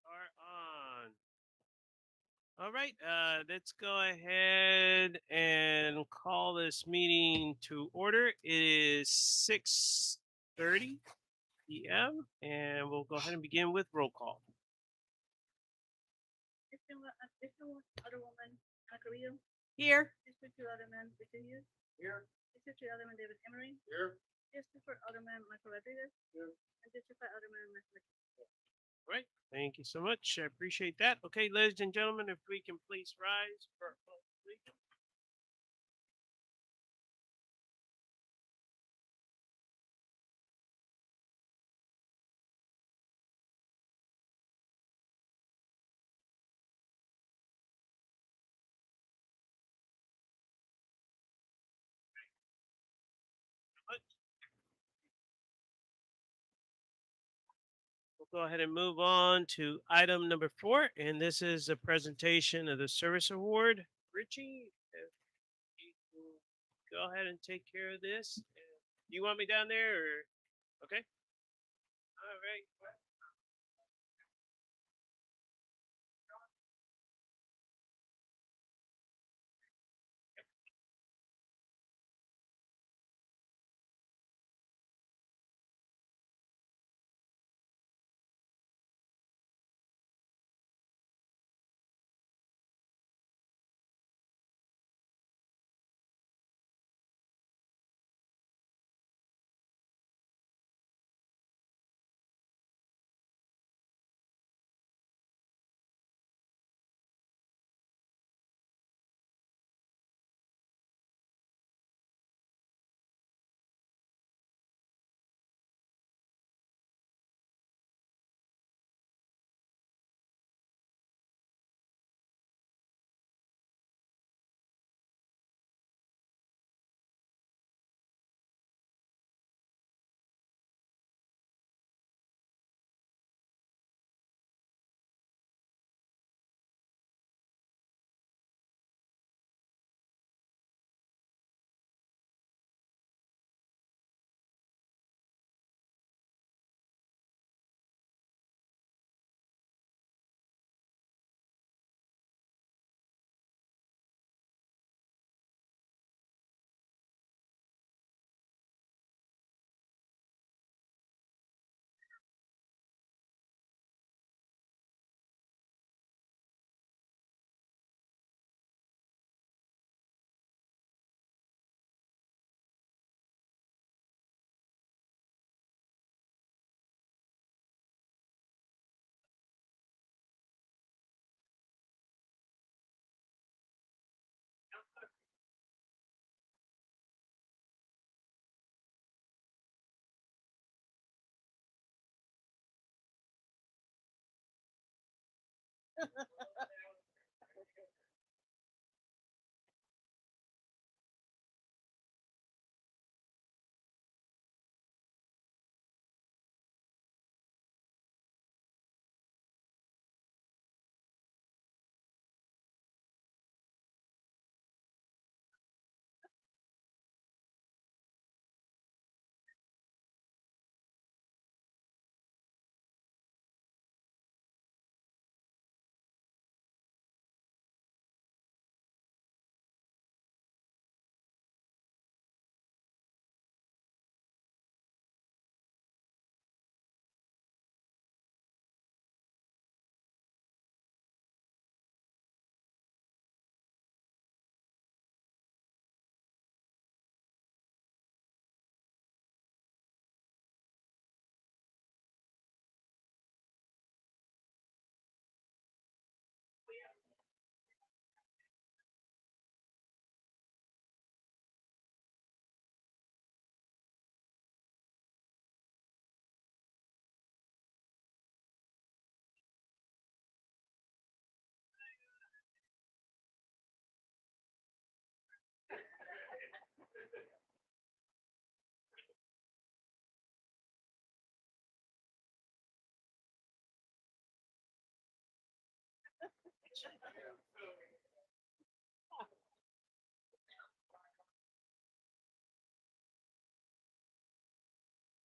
are on. All right, let's go ahead and call this meeting to order. It is 6:30 p.m. and we'll go ahead and begin with roll call. Alderwoman Ana Carrillo, Here. District 2 Alderman Victor Hughes, Here. District 3 Alderman David Emery, Here. District 4 Alderman Michael Rodriguez, Here. and District 5 Alderman Michael. All right, thank you so much. I appreciate that. Okay, ladies and gentlemen, if we can please rise for our pledge of allegiance. We'll go ahead and move on to item number 4, and this is a presentation of the service award. Richie, if you can go ahead and take care of this. Do you want me down there, or okay? All right.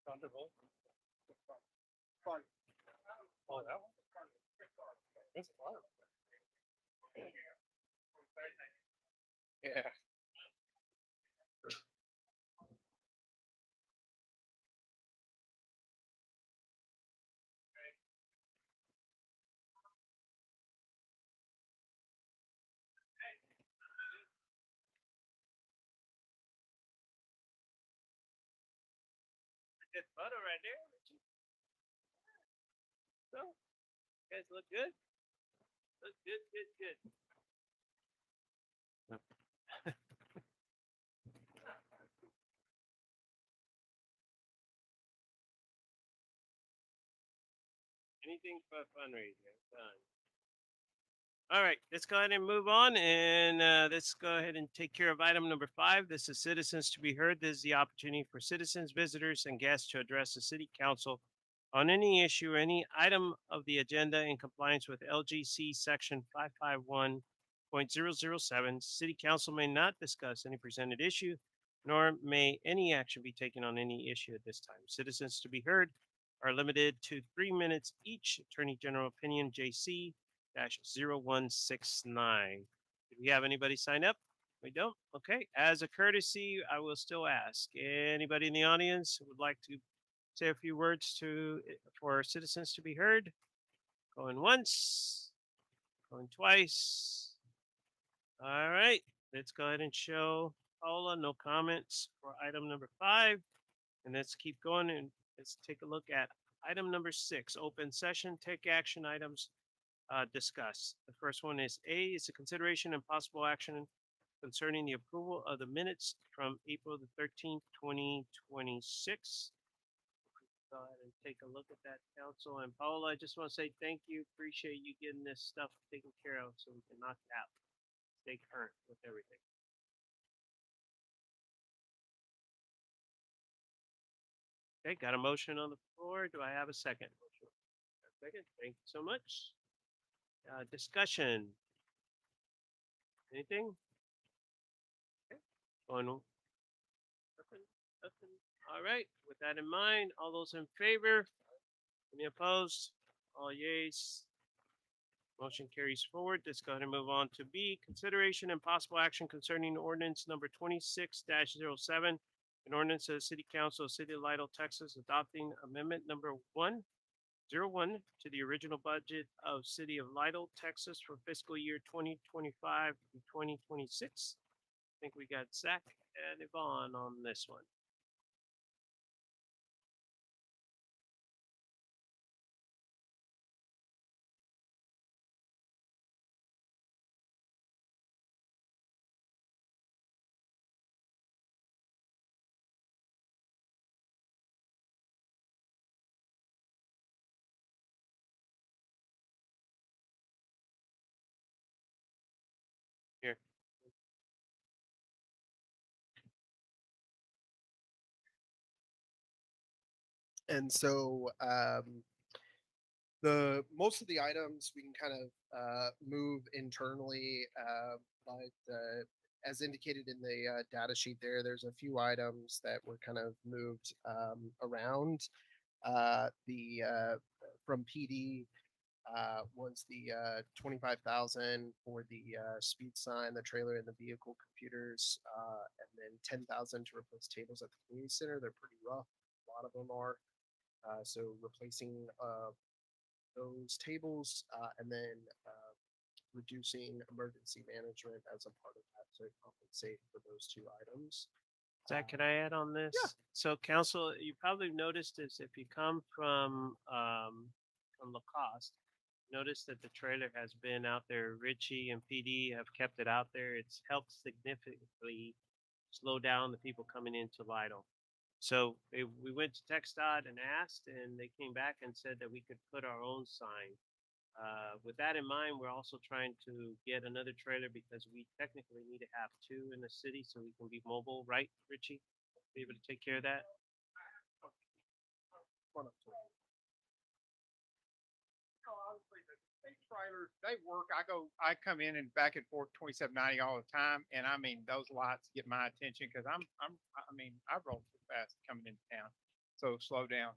Thunderbolt. Oh, that one. Yeah. Good photo right there. So, you guys look good. Look good, good, good. Anything for fundraising. Done. All right, let's go ahead and move on, and let's go ahead and take care of item number 5. This is citizens to be heard. This is the opportunity for citizens, visitors, and guests to address the city council on any issue or any item of the agenda in compliance with LGC section 551.007. City council may not discuss any presented issue, nor may any action be taken on any issue at this time. Citizens to be heard are limited to 3 minutes each. Attorney General Opinion JC 0169. Do we have anybody sign up? We don't? Okay. As a courtesy, I will still ask anybody in the audience who would like to say a few words for citizens to be heard. Going once, going twice. All right. Let's go ahead and show Paula no comments for item number 5. And let's keep going and let's take a look at item number 6, open session, take action items discuss. The first one is A is a consideration and possible action concerning the approval of the minutes from April the 13th, 2026. Go ahead and take a look at that, council. And Paula, I just want to say thank you. Appreciate you getting this stuff taken care of so we can knock it out. Stay current with everything. Okay, got a motion on the floor. Do I have a second? Second. Thank you so much. Discussion. Anything? Okay. Going. Nothing. Nothing. All right. With that in mind, all those in favor? Any opposed? All yeas. Motion carries forward. Let's go ahead and move on to B. Consideration and possible action concerning ordinance number 26-07. An ordinance of the City Council of the City of Lytle, Texas, adopting amendment number 101 to the original budget of City of Lytle, Texas for fiscal year 2025 to 2026. I think we got Zach and Yvonne on this one. Here. And so the most of the items we can kind of move internally, but as indicated in the data sheet there's a few items that were kind of moved around. The from PD was the 25,000 for the speed sign, the trailer, and the vehicle computers, and then 10,000 to replace tables at the community center. They're pretty rough. A lot of them are. So replacing those tables and then reducing emergency management as a part of that to compensate for those 2 items. Zach, can I add on this? Yeah. So, council, you probably noticed this if you come from Lacoste. Notice that the trailer has been out there. Richie and PD have kept it out there. It's helped significantly slow down the people coming into Lytle. So we went to TxDOT and asked, and they came back and said that we could put our own sign. With that in mind, we're also trying to get another trailer because we technically need to have 2 in the city so we can be mobile, right, Richie? Be able to take care of that. One up to it. Honestly, the state trailers, they work. I come in and back and forth 2790 all the time. And I mean, those lights get my attention because I roll too fast coming into town. So slow down.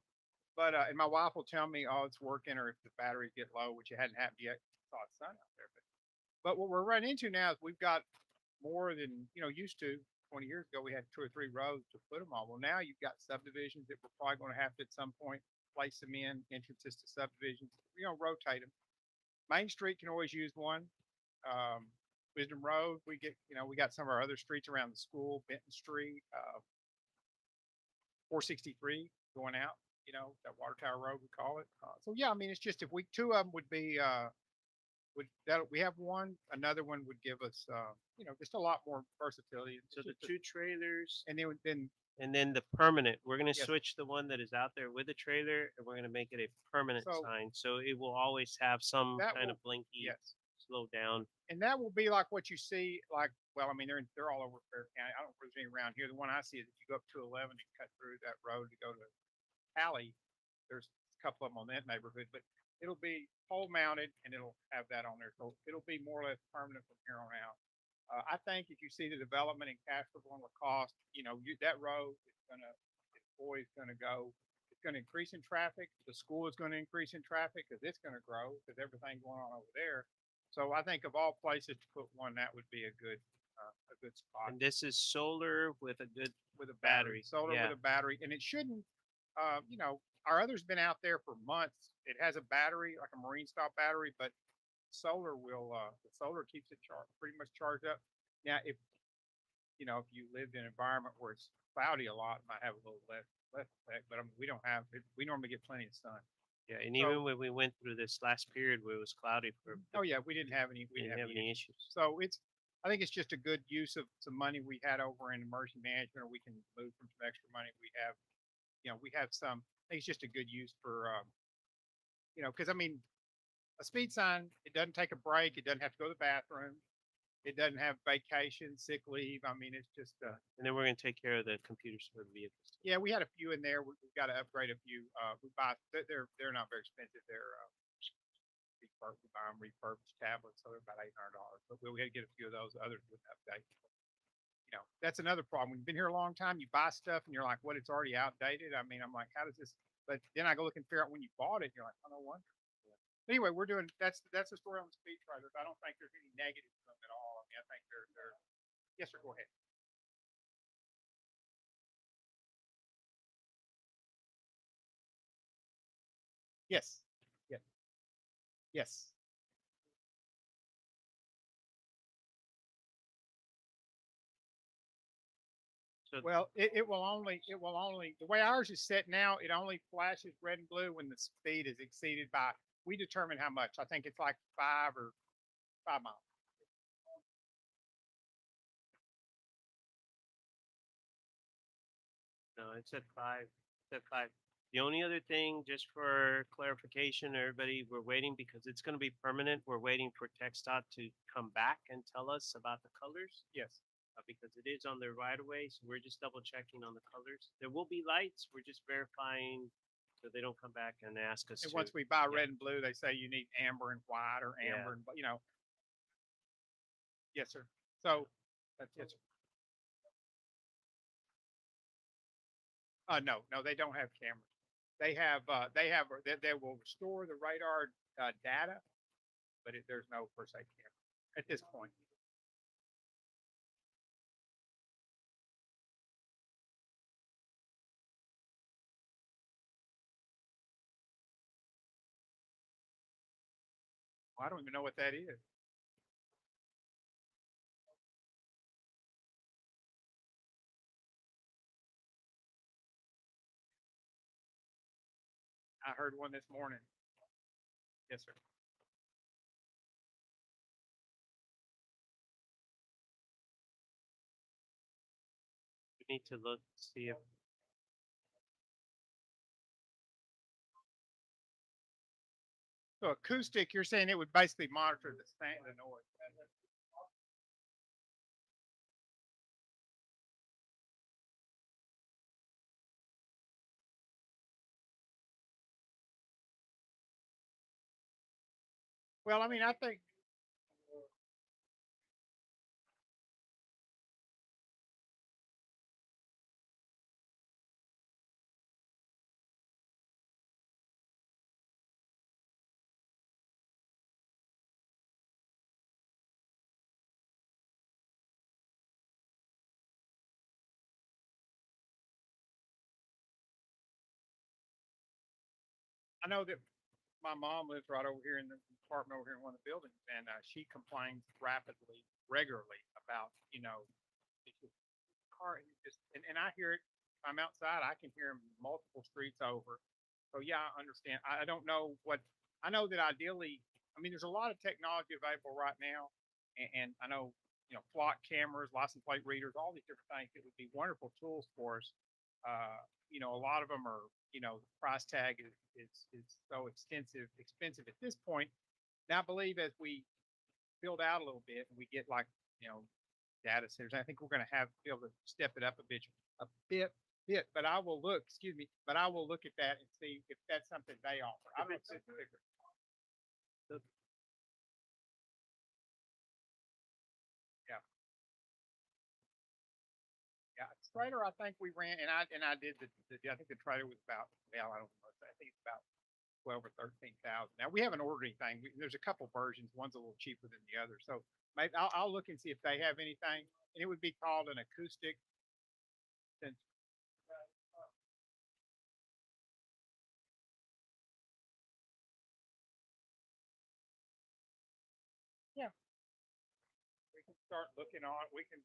But, and my wife will tell me, oh, it's working, or if the batteries get low, which it hadn't happened yet. saw the sun out there. But what we're running into now is we've got more than, used to. 20 years ago, we had 2 or 3 roads to put them on. Well, now you've got subdivisions that we're probably going to have to at some point place them in, entrances to subdivisions, rotate them. Main Street can always use one. Wisdom Road, we got some of our other streets around the school, Benton Street, 463 going out, that Water Tower Road, we call it. So yeah, I mean, it's just if two of them would be, we have one, another one would give us, just a lot more versatility. So the Just a- 2 trailers and then and then the permanent. We're gonna Yes. switch the one that is out there with the trailer, and we're gonna make it a permanent So- sign. So it will always have some That kind will- of blinky, yes. slow down. And that will be like what you see, well, I mean, they're all over Fair County. I don't know if there's any around here. The one I see is if you go up 211 and cut through that road to go to Alley, there's a couple of them on that neighborhood, but it'll be pole mounted and it'll have that on there. So it'll be more or less permanent from here on out. I think if you see the development in Castroville and Lacoste, that road is always gonna go. It's gonna increase in traffic. The school is gonna increase in traffic because it's gonna grow because everything going on over there. So I think of all places to put one, that would be a good spot And this is solar with a good with a battery, solar yeah. with a battery, and it shouldn't. Our other's been out there for months. It has a battery, like a marine style battery, but the solar keeps it pretty much charged up. Now, if you lived in an environment where it's cloudy a lot, it might have a little less effect. But we don't have it. We normally get plenty of sun. Yeah, and So- even when we went through this last period where it was cloudy Oh yeah, we didn't have any. we didn't have any issues. So I think it's just a good use of some money we had over in emergency management, or we can move from some extra money we have. We have some. I think it's just a good use for, because I mean, a speed sign, it doesn't take a break. It doesn't have to go to the bathroom. It doesn't have vacation, sick leave. I mean, it's just, And then we're gonna take care of the computers for the vehicles. yeah, we had a few in there. We've got to upgrade a few. They're not very expensive. They're, we buy them refurbished tablets, so they're about $800. But we had to get a few of those. Others wouldn't update. That's another problem. When you've been here a long time, you buy stuff and you're like, what? It's already outdated. I mean, I'm like, how does this? But then I go look and figure out when you bought it. And you're like, oh, no wonder. Anyway, we're doing. That's the story on the speed trailers. I don't think there's any negative to them at all. I mean, I think they're. Yes, sir. Go ahead. Yes. Yes. Yes. So Well, it will only, the way ours is set now, it only flashes red and blue when the speed is exceeded by, we determine how much. I think it's like 5 miles. no, it's at 5. It's at 5. The only other thing, just for clarification, everybody, we're waiting because it's gonna be permanent. We're waiting for TxDOT to come back and tell us about the colors. Yes. Because it is on their right of way, so we're just double checking on the colors. There will be lights, we're just verifying so they don't come back and ask us And to. once we buy yeah. red and blue, they say you need amber and white or Yeah. amber and, Yes, sir. So, yes, sir. No, they don't have cameras. They will restore the radar data, but there's no per se camera at this point. I don't even know what that is. I heard one this morning. Yes, sir. We need to look, see if, So acoustic, you're saying it would basically monitor the noise. Well, I mean, I think I know that my mom lives right over here in the apartment over here in one of the buildings, and she complains regularly about, it's just car, and and I hear it. If I'm outside, I can hear them multiple streets over. So yeah, I understand. I don't know what I know that ideally. I mean, there's a lot of technology available right now, and I know flock cameras, license plate readers, all these different things. It would be wonderful tools for us. A lot of them are, the price tag is so expensive at this point. Now, I believe as we build out a little bit and we get like, you know, data centers, I think we're going to be able to step it up a bit. But I will look, excuse me, but I will look at that and see if that's something they offer. I don't know if it's bigger. Yeah. Yeah, trailer. I think we ran, and I did I think the trailer was about. Well, I don't know. I think it's about 12 or 13,000. Now we haven't ordered anything. There's a couple versions. One's a little cheaper than the other. So maybe I'll look and see if they have anything. And it would be called an acoustic. Sensor. Yeah, we can start looking on. We can.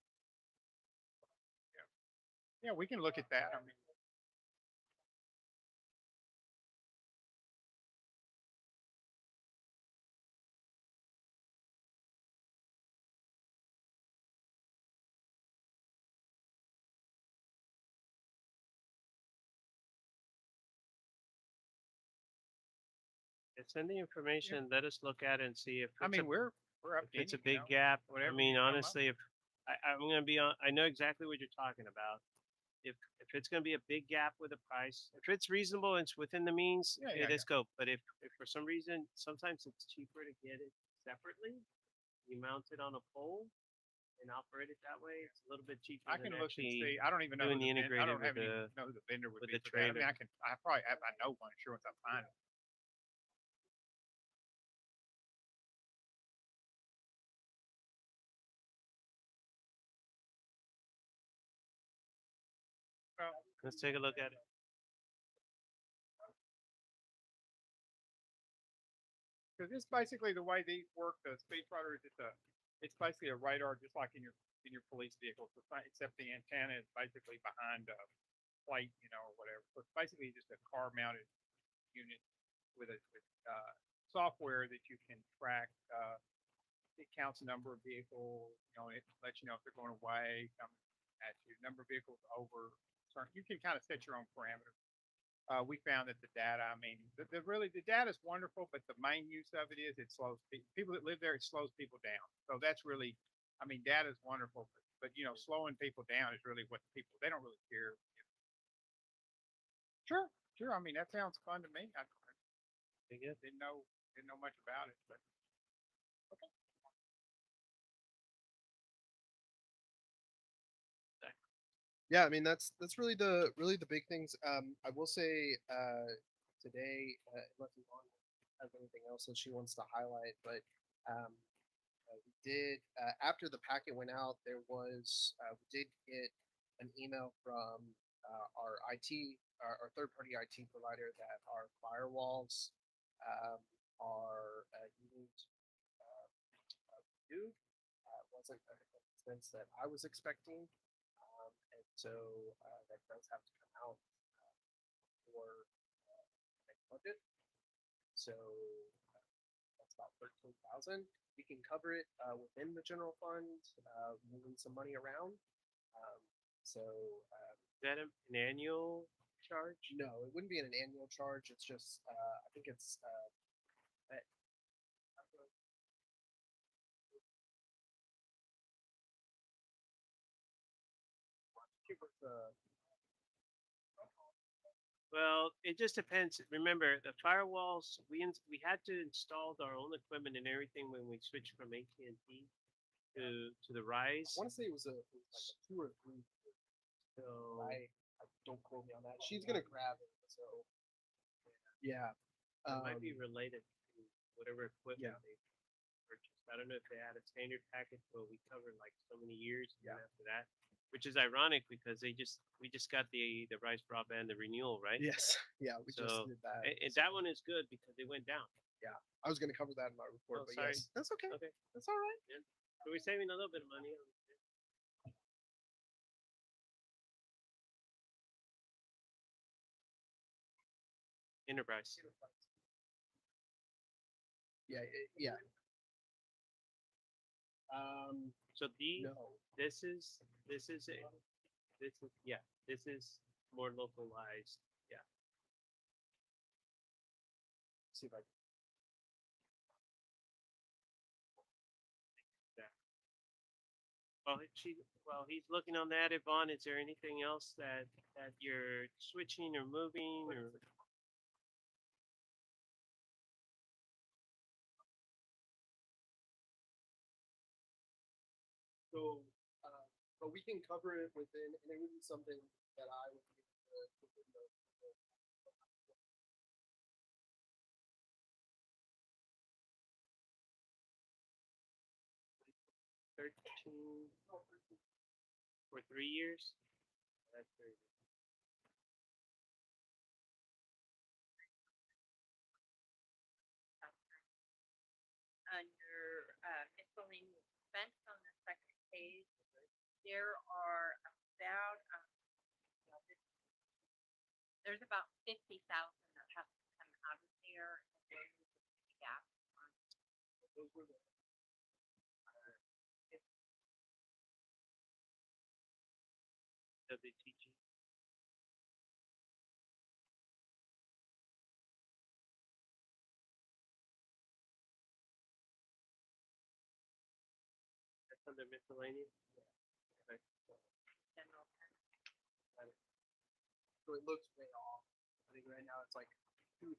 Yeah, yeah, we can look at that. I mean, Send the information. Let us look at it and see if I it's mean, a we're up if to it's a any, big gap. I whatever mean, you come up honestly, if I'm gonna be on, I know exactly what you're talking about. If it's gonna be a big gap with the price, if it's reasonable and it's within the means, Yeah, okay, yeah, let's go. But if for some reason sometimes it's cheaper to get it separately, you mount it on a pole and operate it that way. It's a little bit cheaper I than can look and actually see. I don't even know doing who the the I integrated don't with have any the know who the vendor would with be the for that. I mean, trailer. I probably I know one sure once I find it. Well, Let's take a look at it. because it's basically the way these work. The Speed Fighter is it's basically a radar, just like in your police vehicles, except the antenna is basically behind a plate, or whatever. So it's basically just a car mounted unit with software that you can track. It counts the number of vehicles. It lets you know if they're going away, coming at you. Number of vehicles over. You can kind of set your own parameters. We found that the data, I mean, the data is wonderful, but the main use of it is it slows people that live there. It slows people down. So that's really, I mean, data is wonderful, but slowing people down is really what they don't really care. Sure, sure. I mean, that sounds fun to me. I didn't know much about it, but Yeah, I mean that's really the big things. I will say today, unless Yvonne has anything else that she wants to highlight, but um, we did after the packet went out, we did get an email from our IT, our third party IT provider that our firewalls are needing to do. Wasn't an expense that I was expecting. And so that does have to come out for next budget. So that's about 13,000. We can cover it within the general fund, moving some money around. Um, so Is that an annual charge? no, it wouldn't be an annual charge. It's just I think it's Well, it just depends. Remember, the firewalls we had to install our own equipment and everything when we switched from AT&T to the Rise. I want to say it was like a 2 or 3. So I don't quote me on that. She's gonna grab it. So yeah, it might be related to whatever equipment yeah. they purchased. I don't know if they had a standard package where we covered like so many years, and then after that which is ironic because we just got the Rice broadband the renewal, right? Yes. Yeah, we just So did that. and that one is good because it went down. I was gonna cover that in my report, Oh, but sorry. yes, that's okay. Okay, That's all right. so we're saving a little bit of money. Enterprise. Yeah, yeah. So No. this is this is a this is yeah this is more localized. Yeah. See if I. While he's looking on that, Yvonne, is there anything else that you're switching or moving or? So, but we can cover it within, and it would be something that I would be able to within the 13 for 3 years. That's very good. Under miscellaneous expense on the second page, there are about, well, there's about 50,000 that has to come out of there. And then the gap on those were the WTG. That's under miscellaneous. Okay. general fund. so it looks way off. I think right now it's like 2,150%.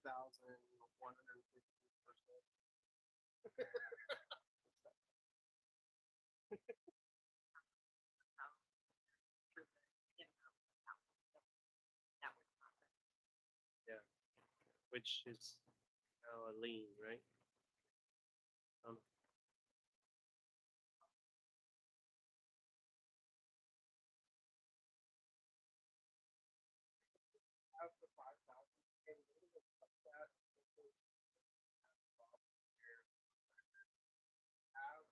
For the general account. So that was not the Which is now a lien, right? Um, Out of the 5,000, and a little bit of that, have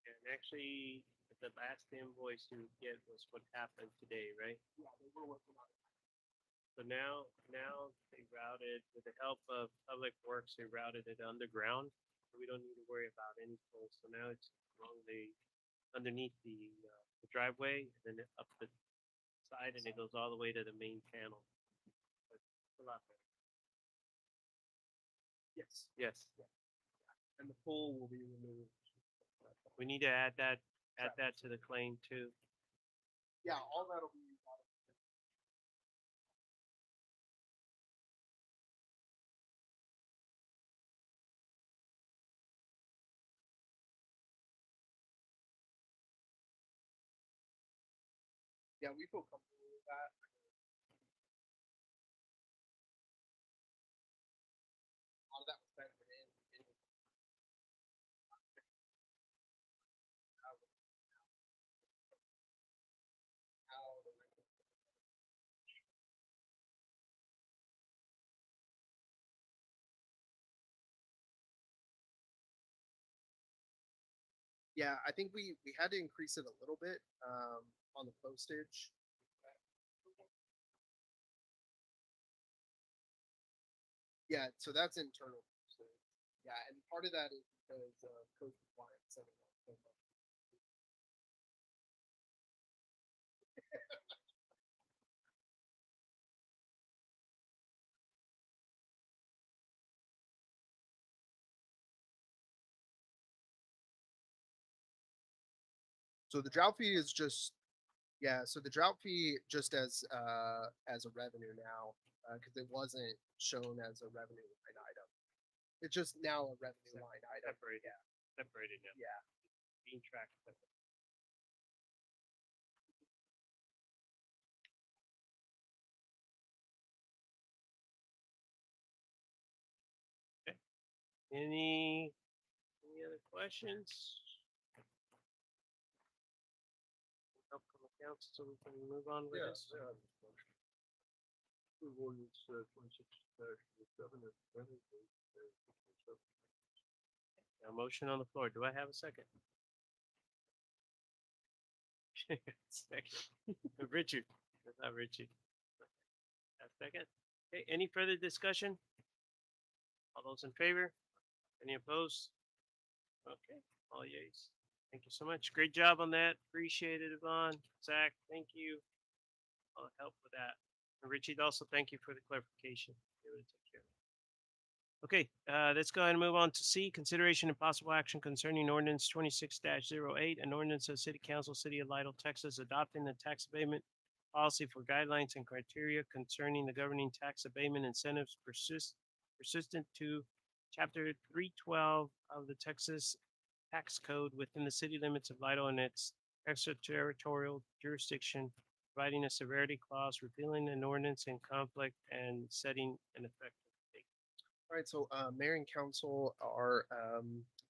and actually, the last invoice you get was what happened today, right? yeah, they were working on it. So now they routed with the help of Public Works, they routed it underground. So we don't need to worry about any tolls. So now it's along underneath the driveway and then up the side and it goes all the way to the main panel. But it's a lot better. Yes, Yes. and the pole will be removed. We need to add that to the claim too. Yeah, all that'll be. Yeah, we feel comfortable with that. All of that was factored in how the yeah, I think we had to increase it a little bit on the postage. Yeah, so that's internal. postage. Yeah, and part of that is because code compliance. Setting up so much. So the drought fee is just Yeah, so the drought fee just as a revenue now, because it wasn't shown as a revenue line item. It's just now a revenue line item. Separated. Separated now. Yeah. Being tracked. separate. Okay. Any other questions? Help from the council so we can move on with this. A motion on the floor. Do I have a second? Second. Richard. That's not Richard. A second. Okay, any further discussion? All those in favor? Any opposed? Okay, all yeas. Thank you so much. Great job on that. Appreciate it, Yvonne. Zach, thank you. All the help with that. And Richie, also thank you for the clarification. Be able to take care of it. Okay, let's go ahead and move on to C, consideration and possible action concerning ordinance 26-08, an ordinance of the City Council, City of Lytle, Texas, adopting the tax abatement policy for guidelines and criteria concerning the governing tax abatement incentives persistent to Chapter 312 of the Texas Tax Code within the city limits of Lytle and its extraterritorial jurisdiction, providing a severity clause, repealing an ordinance in conflict, and setting an effective date. All right, so mayor and council, our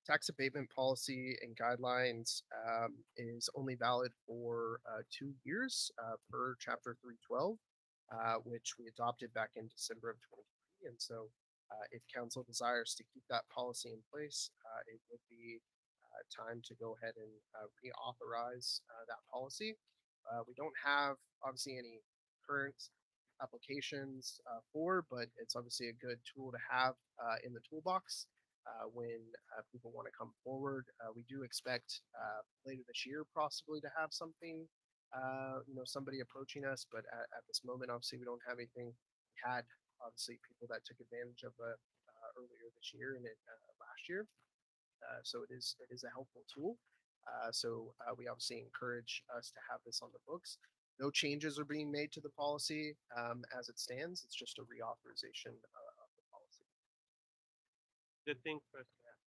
tax abatement policy and guidelines is only valid for 2 years per Chapter 312, which we adopted back in December of 23. And so if council desires to keep that policy in place, it would be time to go ahead and reauthorize that policy. We don't have obviously any current applications but it's obviously a good tool to have in the toolbox when people want to come forward. We do expect later this year possibly to have something, somebody approaching us, but at this moment, obviously, we don't have anything. We had obviously people that took advantage of it earlier this year and last year. So it is a helpful tool. We obviously encourage us to have this on the books. No changes are being made to the policy as it stands. It's just a reauthorization of the policy. Good thing for us to have.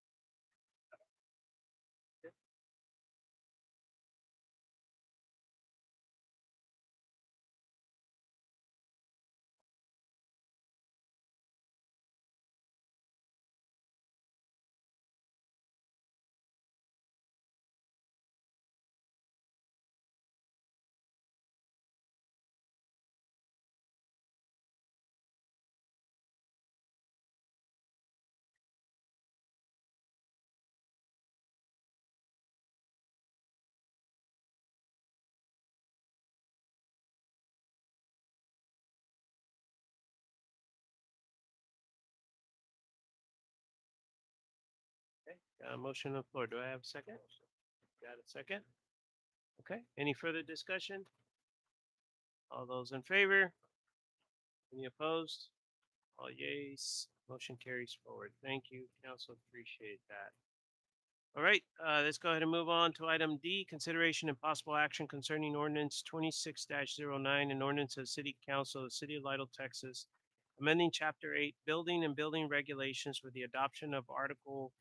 Okay. Okay, motion on the floor. Do I have a second? Got a second? Okay, any further discussion? All those in favor? Any opposed? All yeas. Motion carries forward. Thank you, council. Appreciate that. All right, let's go ahead and move on to item D, consideration and possible action concerning ordinance 26-09, an ordinance of the City Council of the City of Lytle, Texas, amending Chapter 8, Building and Building Regulations with the adoption of Article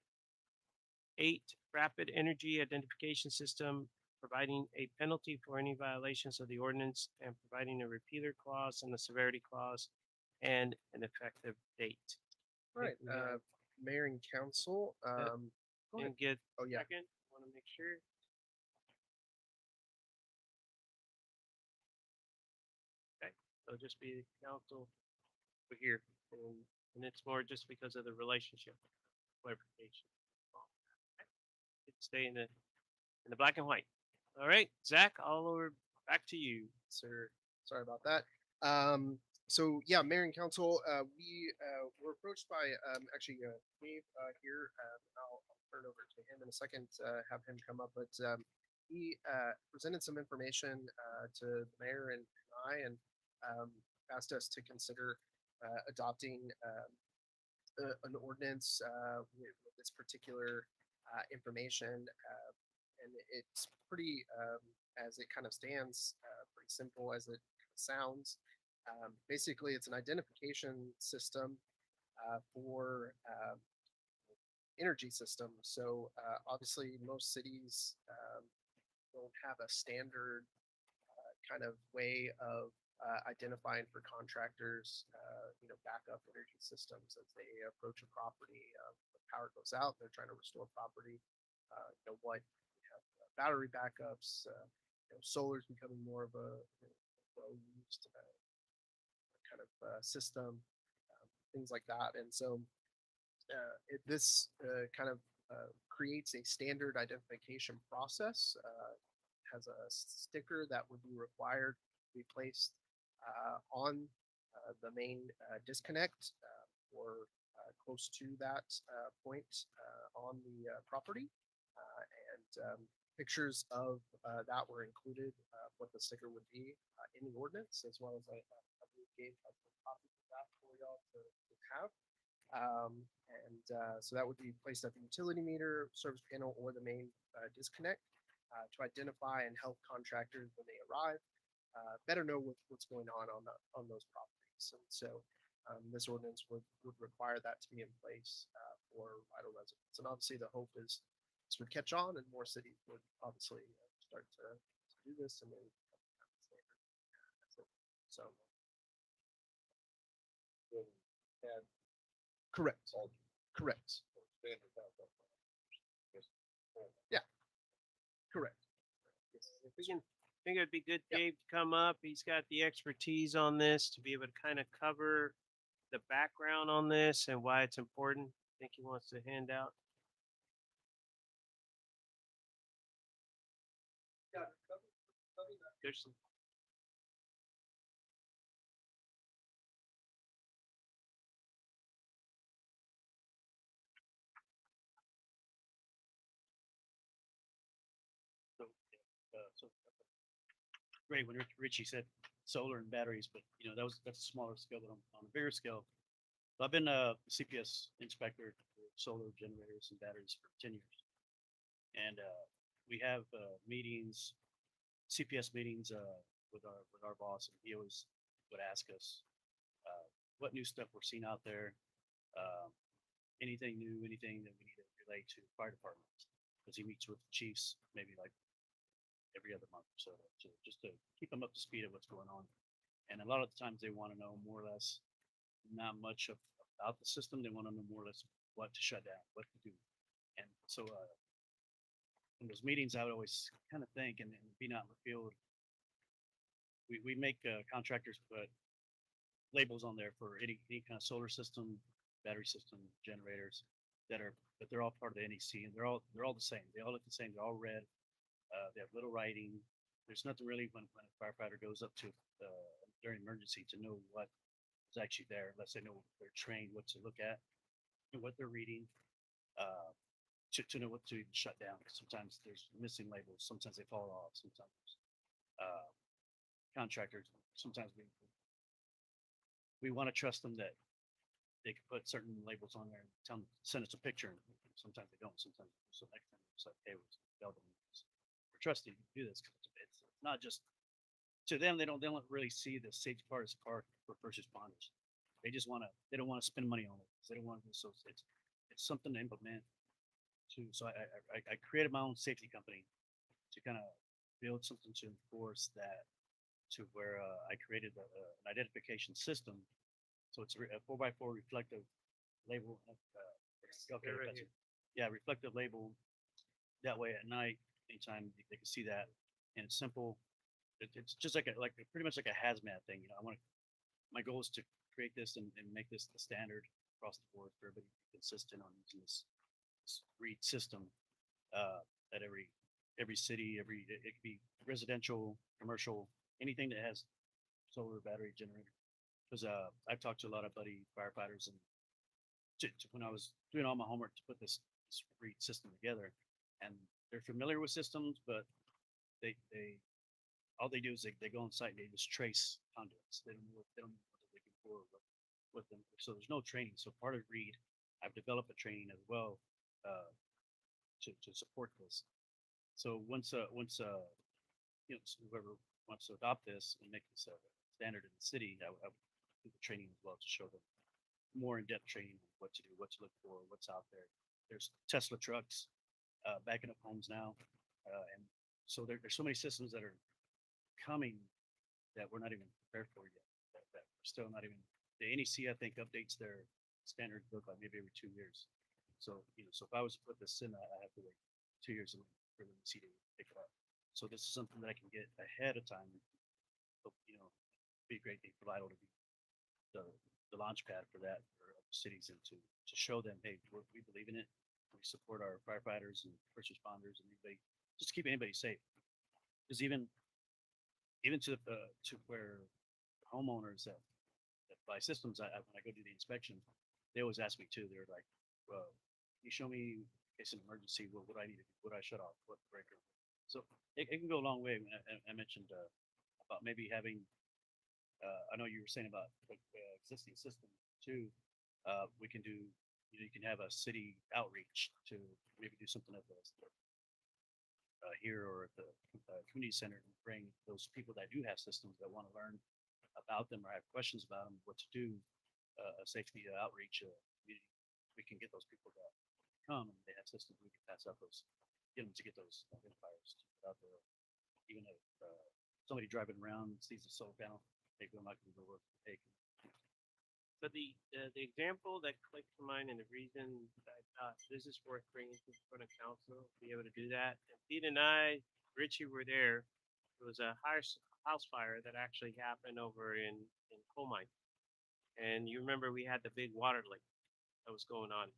8, Rapid Energy Identification System, providing a penalty for any violations of the ordinance and providing a repealer clause and a severity clause and an effective date. All right, we have- mayor and council. Go ahead. And get Oh yeah. second, want to make sure. Okay, so just be council over here, and it's more just because of the relationship clarification. Okay. Stay in the black and white. All right, Zach, all over back to you, sir. Sorry about that. So yeah, mayor and council, we were approached by actually Dave here. I'll turn it over to him in a second, have him come up, but he presented some information to the mayor and I, and asked us to consider adopting an ordinance with this particular information, and it's pretty as it kind of stands, pretty simple as it sounds. Basically, it's an identification system for energy system. So obviously, most cities don't have a standard kind of way of identifying for contractors, backup energy systems as they approach a property. The power goes out, they're trying to restore property. What we have battery backups. Solar is becoming more of a well-used kind of system, things like that. And so this kind of creates a standard identification process. Has a sticker that would be required to be placed on the main disconnect or close to that point on the property. And pictures of that were included, what the sticker would be in the ordinance, as well as I believe gave a copy of that for y'all to have. So that would be placed at the utility meter, service panel, or the main disconnect to identify and help contractors when they arrive better know what's going on those properties. And so this ordinance would require that to be in place for vital residents. And obviously, the hope is this would catch on, and more cities would obviously start to do this, and then become standard. So. Correct. Correct. Yeah. Correct. If we can, I think it'd be good, Dave, to come up. He's got the expertise on this to be able to kind of cover the background on this and why it's important. I think he wants to hand out. There's some. So great when Richie said solar and batteries, but that's a smaller scale, but on a bigger scale. So I've been a CPS inspector for solar generators and batteries for 10 years. And we have meetings, CPS meetings with our boss, and he always would ask us what new stuff we're seeing out there, anything new, anything that we need to relate to fire departments, because he meets with the chiefs maybe like every other month or so, just to keep them up to speed of what's going on. And a lot of the times they want to know more or less, not much about the system. They want to know more or less what to shut down, what to do. And so in those meetings, I would always kind of think and being out in the field, we make contractors put labels on there for any kind of solar system, battery system, generators but they're all part of the NEC, and they're all the same. They all look the same. They're all red. They have little writing. There's nothing really when a firefighter goes up to during emergency to know what is actually there, unless they know they're trained what to look at and what they're reading to know what to shut down. Sometimes there's missing labels. Sometimes they fall off. Sometimes contractors. Sometimes we want to trust them that they can put certain labels on there and tell them, send us a picture. And sometimes they don't. Sometimes so next time it's like, hey, we're trusting you to do this, because it's not just to them. They don't really see the safety part as a part for first responders. They just they don't want to spend money on it, because they don't want to. So it's something to implement too. So I created my own safety company to kind of build something to enforce that, to where I created an identification system. So it's a 4x4 reflective label. Okay, right that's here. it. Yeah, reflective label. That way at night, anytime they can see that, and it's simple. It's just like pretty much like a hazmat thing. My goal is to create this and make this the standard across the board for everybody to be consistent on using this REIT system at every city, it could be residential, commercial, anything that has solar battery generator. Because I've talked to a lot of buddy firefighters, and when I was doing all my homework to put this REIT system together, and they're familiar with systems, but they all they do is they go on site and they just trace conduits. They don't know what they're looking for with them. So there's no training. So part of REIT, I've developed a training as well to support this. So once whoever wants to adopt this and make this a standard in the city, I would do the training as well to show them more in-depth training on what to do, what to look for, what's out there. There's Tesla trucks backing up homes now, and so there's so many systems that are coming that we're not even prepared for yet. That we're still not even. The NEC I think updates their standard book like maybe every 2 years. So so if I was to put this in, I have to wait 2 years for the NEC to pick it up. So this is something that I can get ahead of time. So, be great thing for Vital to be the launch pad for that for other cities and to show them, hey, we believe in it. We support our firefighters and first responders and anybody, just to keep anybody safe. Because even to where homeowners that buy systems, when I go do the inspection, they always ask me too. They're like, well, can you show me in case an emergency, what I need to do, what I shut off, what breaker. So it can go a long way. I mentioned about maybe having I know you were saying about the existing system too. We can do, you can have a city outreach to maybe do something at the here or at the community center and bring those people that do have systems that want to learn about them or have questions about them, what to do, a safety outreach community. We can get those people that come and they have systems. We can pass out get them to get those identifiers to put out there. Even if somebody driving around sees a solar panel, maybe I'm not going to go work. Hey, But the example that clicked to mind and the reason that I thought this is worth bringing to the front of council, be able to do that. And Pete and I, Richie, were there. It was a house fire that actually happened over in coal mine. And you remember we had the big water leak that was going on.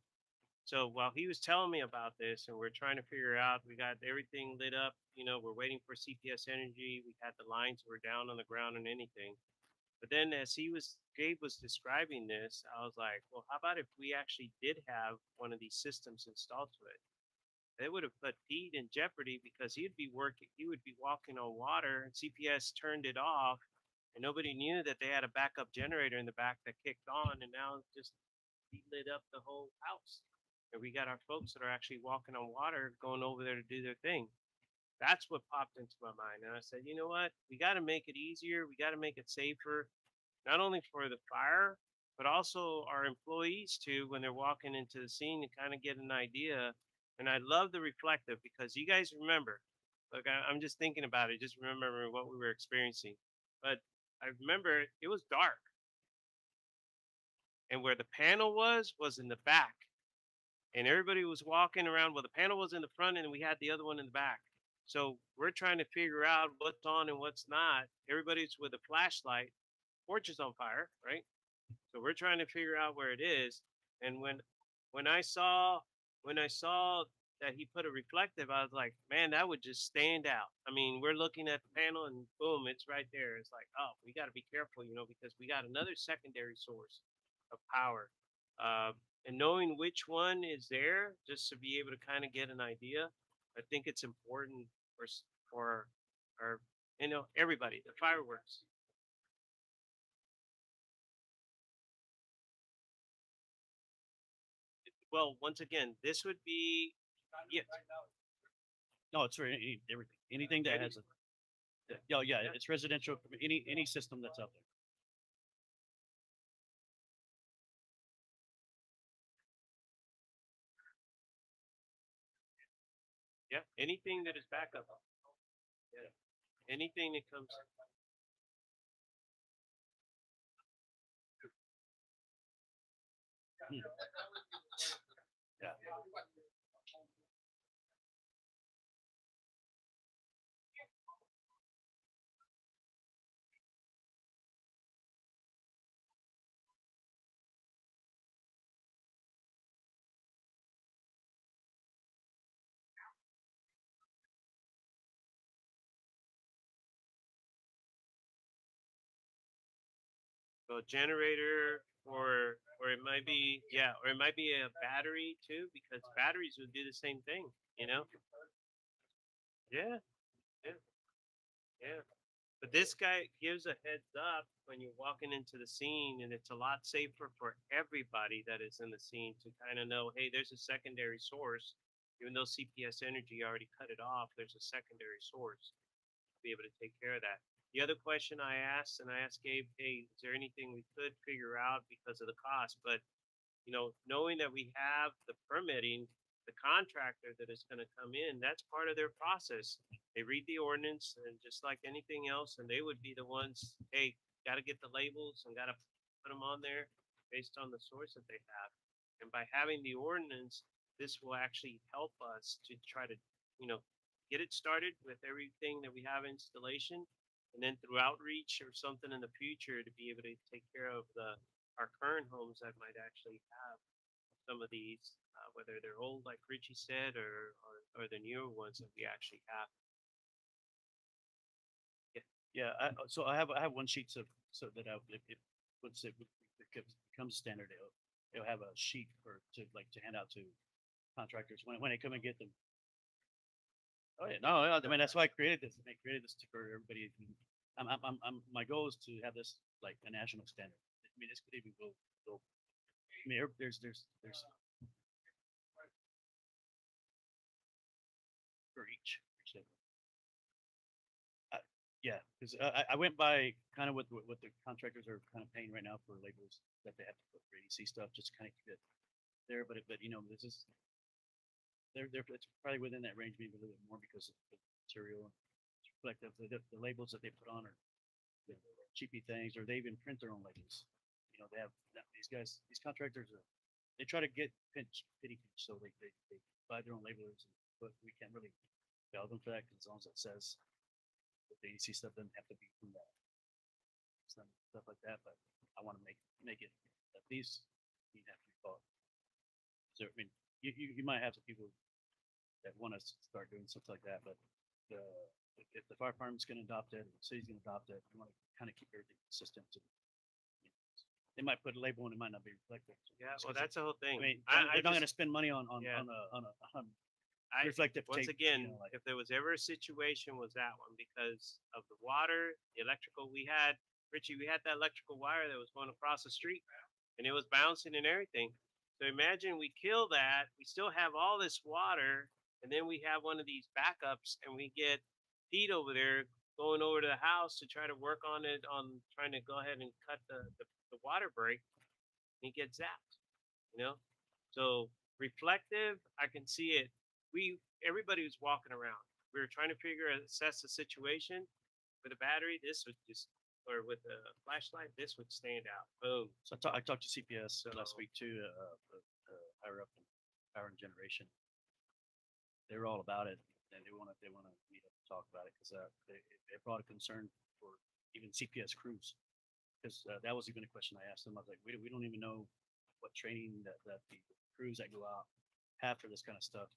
So while he was telling me about this and we're trying to figure out, we got everything lit up, we're waiting for CPS Energy. We had the lines were down on the ground and anything. But then as Gabe was describing this, I was like, well, how about if we actually did have one of these systems installed to it? They would have put Pete in jeopardy because he would be walking on water and CPS turned it off and nobody knew that they had a backup generator in the back that kicked on and now just he lit up the whole house. And we got our folks that are actually walking on water going over there to do their thing. That's what popped into my mind. And I said, you know what? We got to make it easier. We got to make it safer, not only for the fire, but also our employees too, when they're walking into the scene to kind of get an idea. And I love the reflective because you guys remember, look, I'm just thinking about it, just remembering what we were experiencing. But I remember it was dark. And where the panel was in the back. And everybody was walking around. Well, the panel was in the front and we had the other one in the back. So we're trying to figure out what's on and what's not. Everybody's with a flashlight. Porch is on fire, right? So we're trying to figure out where it is. And when I saw that he put a reflective, I was like, man, that would just stand out. I mean, we're looking at the panel and boom, it's right there. It's like, oh, we got to be careful, because we got another secondary source of power. And knowing which one is there, just to be able to kind of get an idea, I think it's important for our, everybody, the fireworks. Well, once again, this would be, yes, no, it's for everything, anything that has a, yeah, it's residential, any system that's out there. yeah, anything that is backup. Yeah, anything that comes. Yeah. So a generator or it might be or it might be a battery too, because batteries would do the same thing, Yeah, yeah, yeah. But this guy gives a heads up when you're walking into the scene, and it's a lot safer for everybody that is in the scene to kind of know, hey, there's a secondary source. Even though CPS Energy already cut it off, there's a secondary source. be able to take care of that. The other question I asked, and I asked Gabe, hey, is there anything we could figure out because of the cost? But knowing that we have the permitting, the contractor that is going to come in, that's part of their process. They read the ordinance and just like anything else, and they would be the ones, hey, got to get the labels and got to put them on there based on the source that they have. And by having the ordinance, this will actually help us to try to, get it started with everything that we have installation, and then through outreach or something in the future to be able to take care of our current homes that might actually have some of these, whether they're old, like Richie said, or the newer ones that we actually have. Yeah, so I have one sheet so that if once it becomes standard, it'll have a sheet to hand out to contractors when they come and get them. Oh yeah, no, I mean that's why I created this. I created this for everybody. My goal is to have this like a national standard. I mean, this could even go. I mean, there's for each level. Yeah, because I went by kind of what the contractors are kind of paying right now for labels that they have to put for EDC stuff, just to kind of keep it there. But this is they're it's probably within that range, maybe a little bit more because of the material and reflective. The labels that they put on are the cheapy things, or they even print their own labels. They have these contractors they try to get pity pinch, so they buy their own labelers, but we can't really fail them for that because as long as it says the EDC stuff doesn't have to be from that stuff like that. But I want to make it at least you have to be bought. So I mean, you might have some people that want to start doing something like that, but if the fire department's going to adopt it, or the city's going to adopt it, we want to kind of keep everything consistent. They might put a label and it might not be reflective. Yeah, Just well, 'cause that's the whole I thing. mean, I they're not going to just- spend money on Yeah. I- reflective once tape. again, if there was ever a situation, was that one because of the water, the electrical we had, Richie, we had that electrical wire that was going across the street, and it was bouncing and everything. So imagine we kill that, we still have all this water, and then we have one of these backups, and we get Pete over there going over to the house to try to work on it, on trying to go ahead and cut the water break, and he gets zapped. So reflective, I can see it. Everybody was walking around. We were trying to assess the situation. With a battery, this would or with a flashlight, this would stand out. Boom. So I talked to CPS last week too, higher up in power and generation. They were all about it, and they want to meet up and talk about it because they brought a concern for even CPS crews. Because that was even a question I asked them. I was like, we don't even know what training that the crews that go out have for this kind of stuff.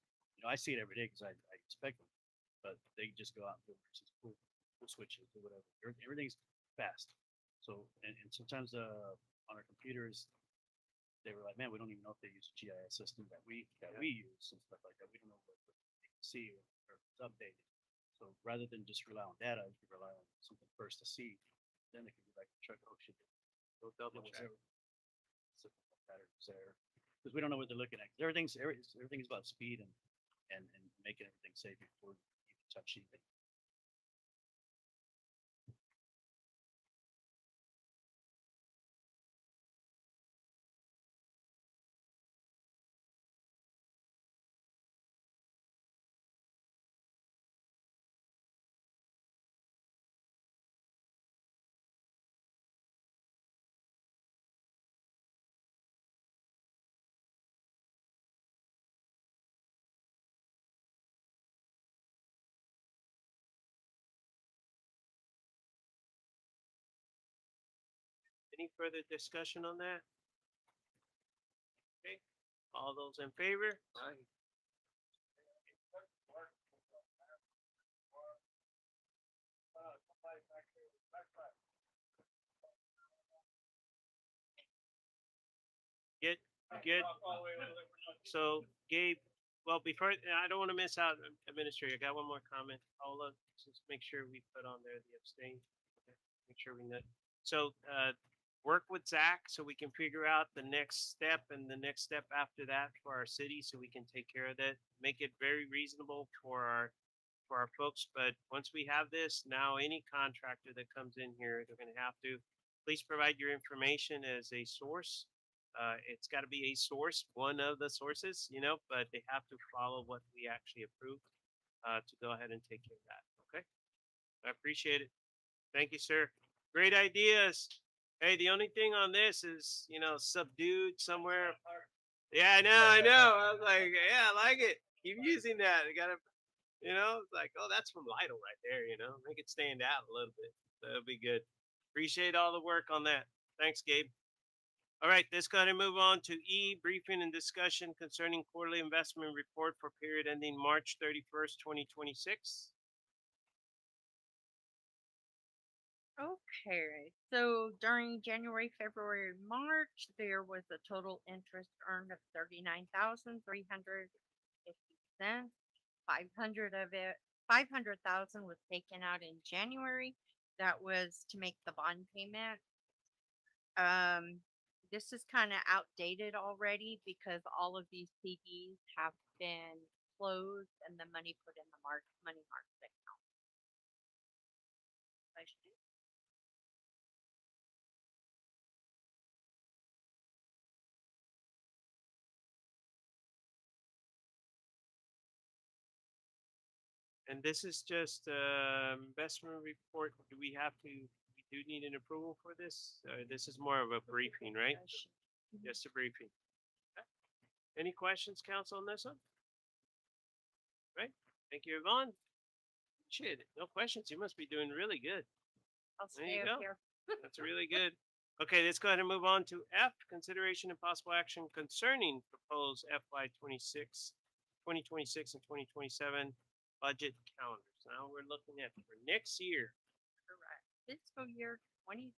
I see it every day because I expect them, but they just go out and do pull switches or whatever. Everything's fast. So and sometimes on our computers, they were like, man, we don't even know if they use a GIS system that we use and stuff like that. We don't know what they can see or it's updated. So rather than just rely on data, you rely on something first to see. Then they can be like, check, oh shit, Go double check. Patterns there because we don't know what they're looking at. Everything's about speed and making everything safe before you touch anything. Any further discussion on that? Okay. All those in favor? Aye. Get. So Gabe, well, before I don't want to miss out, Administrator. I got one more comment. I'll just make sure we put on there the abstain. Okay, make sure we know. So work with Zach so we can figure out the next step and the next step after that for our city, so we can take care of that. Make it very reasonable for for our folks. But once we have this, now any contractor that comes in here, they're going to have to please provide your information as a source. It's got to be a source, one of the sources, but they have to follow what we actually approve to go ahead and take care of that. Okay. I appreciate it. Thank you, sir. Great ideas. Hey, the only thing on this is, subdued somewhere. Yeah, I know. I was like, yeah, I like it. Keep using that. I gotta, it's like, oh, that's from Lytle right there. Make it stand out a little bit. That'll be good. Appreciate all the work on that. Thanks, Gabe. All right, let's go ahead and move on to E, briefing and discussion concerning quarterly investment report for period ending March 31st, 2026. Okay, so during January, February, and March, there was a total interest earned of 39,350 cents. 500 of it, 500,000 was taken out in January. That was to make the bond payment. This is kind of outdated already because all of these CDs have been closed and the money put in the money market account. Question? And this is just investment report. Do we have to? We do need an approval for this. This is more of a briefing, right? Just a briefing. Okay. Any questions, council, on this one? Right. Thank you, Yvonne. Shit, no questions. You must be doing really good. I'll There stay you up go. here. That's really good. Okay, let's go ahead and move on to F, consideration and possible action concerning proposed FY 2026 and 2027 budget calendars. Now we're looking at for next year. Correct. Fiscal year 2027.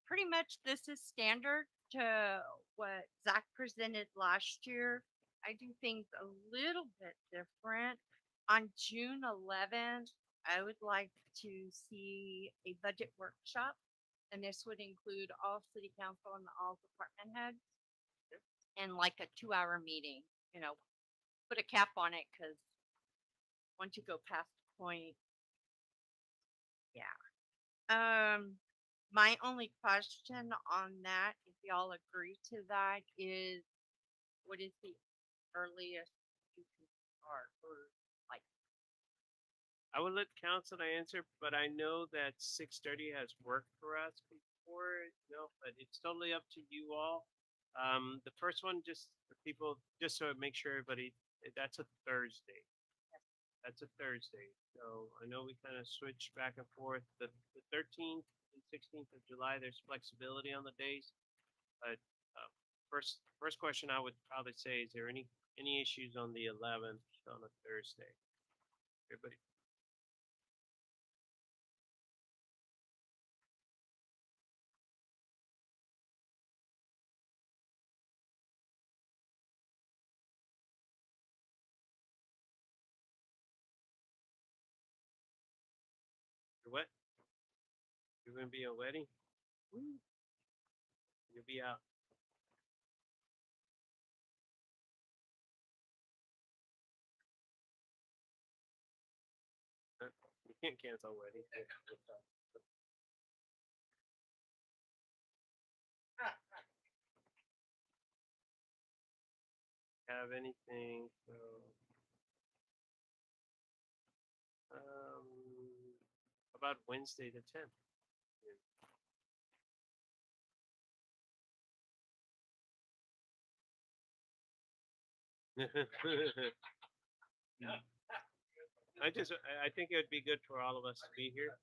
Pretty much this is standard to what Zach presented last year. I do things a little bit different. On June 11th, I would like to see a budget workshop, and this would include all city council and all department heads, and like a 2-hour meeting. Put a cap on it because once you go past the point, yeah. My only question on that, if y'all agree to that, is what is the earliest you can start, or like I would let council answer, but I know that 6:30 has worked for us before, but it's totally up to you all. The first one, just for people, just so I make sure everybody, that's a Thursday. That's a Thursday. So I know we kind of switch back and forth. The 13th and 16th of July, there's flexibility on the days. But first question I would probably say, is there any issues on the 11th on a Thursday? Everybody. What? You're gonna be a wedding? You'll be out. You can't cancel a wedding. Have anything? So, about Wednesday the 10th. I think it would be good for all of us to be here.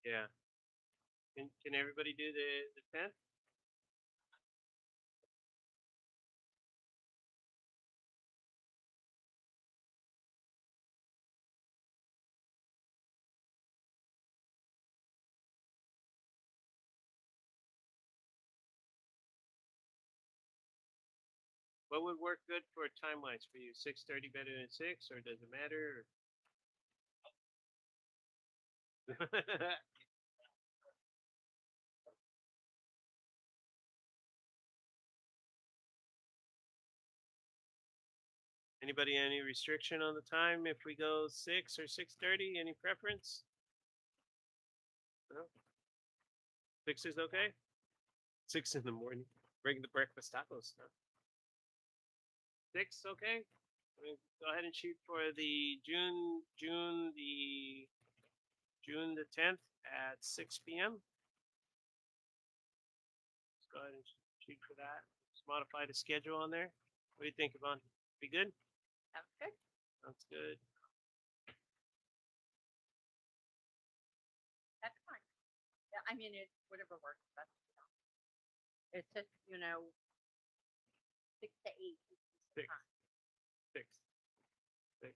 Yeah. Can everybody do the 10th? What would work good for time wise for you? 6:30 better than 6, or does it matter? Anybody any restriction on the time if we go 6 or 6:30? Any preference? No. 6 is okay. 6 in the morning. Bring the breakfast tacos. No? 6 okay. Go ahead and shoot for the June the 10th at 6 p.m. Let's go ahead and shoot for that. Just modify the schedule on there. What do you think, Yvonne? Be good? Sounds good. Sounds good. That's fine. Yeah, I mean, it, whatever works best. It's just, 6 to 8. is the 6. time. 6. 6.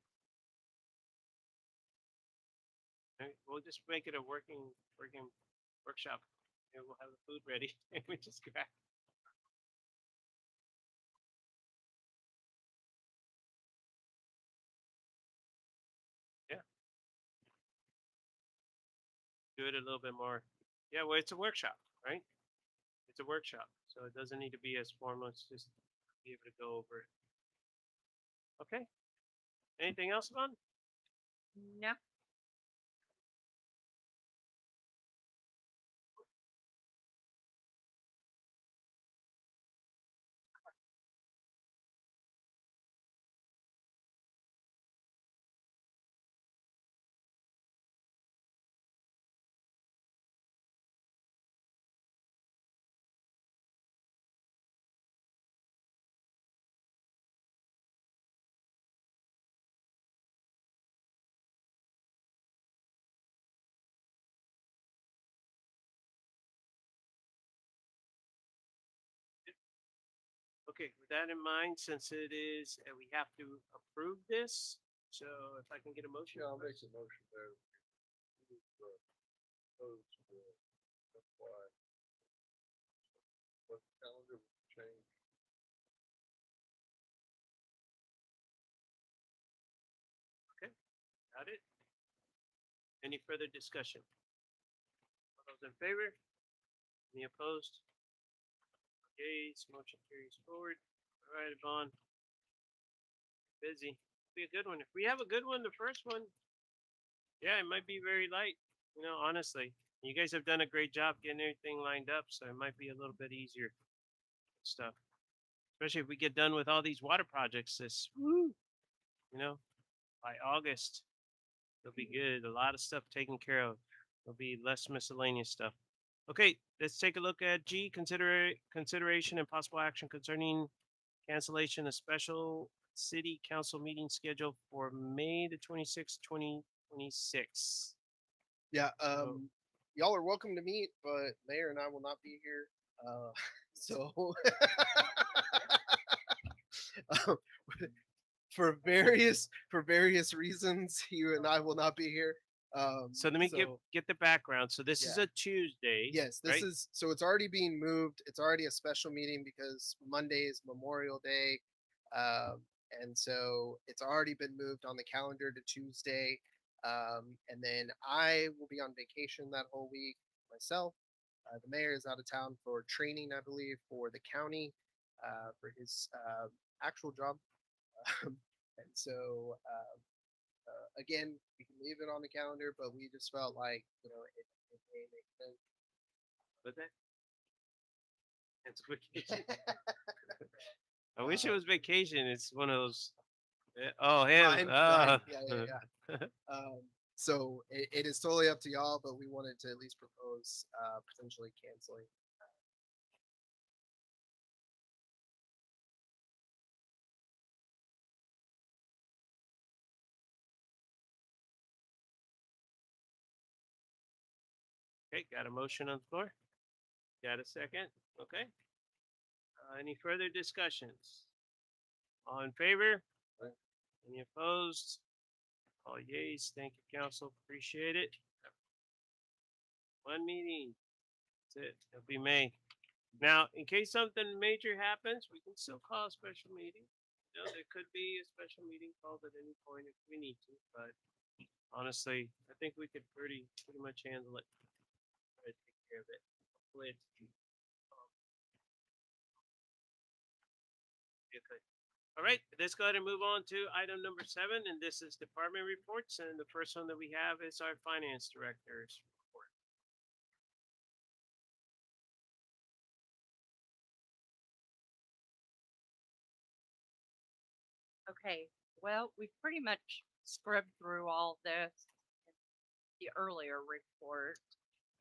Okay, we'll just make it a working workshop. And we'll have the food ready and we just go back. Yeah. Do it a little bit more. Yeah, well, it's a workshop, right? It's a workshop, so it doesn't need to be as formal. It's just be able to go over it. Okay. Anything else, Yvonne? No. Okay, with that in mind, since it is, we have to approve this. So if I can get a motion. Yeah, I'll make first. a motion there. Proposed, apply. What calendar will change? Got it. Any further discussion? All those in favor? Any opposed? Yeas, motion carries forward. All right, Yvonne. Busy. Be a good one. If we have a good one, the first one, yeah, it might be very light. Honestly, you guys have done a great job getting everything lined up, so it might be a little bit easier stuff. Especially if we get done with all these water projects by August. It'll be good. A lot of stuff taken care of. There'll be less miscellaneous stuff. Okay, let's take a look at G. Consideration and possible action concerning cancellation of special city council meeting scheduled for May the 26th, 2026. Yeah, So- y'all are welcome to meet, but Mayor and I will not be here. So um, for various reasons, you and I will not be here. So let me get the background. So this is Yeah. a Tuesday. Yes, this right? is so it's already being moved. It's already a special meeting because Monday is Memorial Day. And so it's already been moved on the calendar to Tuesday. And then I will be on vacation that whole week myself. The mayor is out of town for training, I believe, for the county for his actual job. And so again, we can leave it on the calendar, but we just felt like it may make sense. What's that? It's vacation. I wish it was vacation. It's one of those. Oh, him. Fine, Ah. fine. Yeah. So it is totally up to y'all, but we wanted to at least propose potentially canceling. Okay, got a motion on the floor. Got a second? Okay. Any further discussions? All in favor? Aye. Any opposed? All yeas. Thank you, council. Appreciate it. One meeting. That's it. It'll be May. Now, in case something major happens, we can still call a special meeting. There could be a special meeting called at any point if we need to, but honestly, I think we could pretty much handle it. Try to take care of it. Hopefully it's be okay. All right, let's go ahead and move on to item number 7, and this is department reports. And the first one that we have is our finance director's report. Okay, well, we've pretty much scrubbed through all this in the earlier report,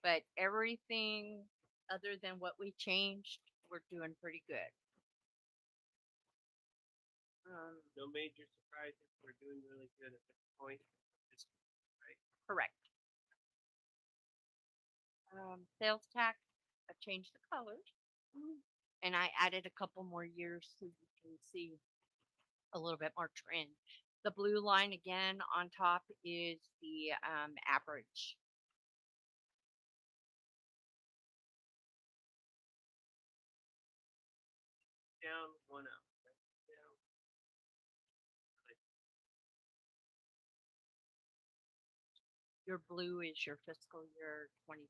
but everything other than what we changed, we're doing pretty good. No major surprises. We're doing really good at this point. It's Correct. Sales tax, I changed the colors and I added a couple more years so you can see a little bit more trend. The blue line again on top is the average. down, one up. Down. Your blue is your fiscal year 2026.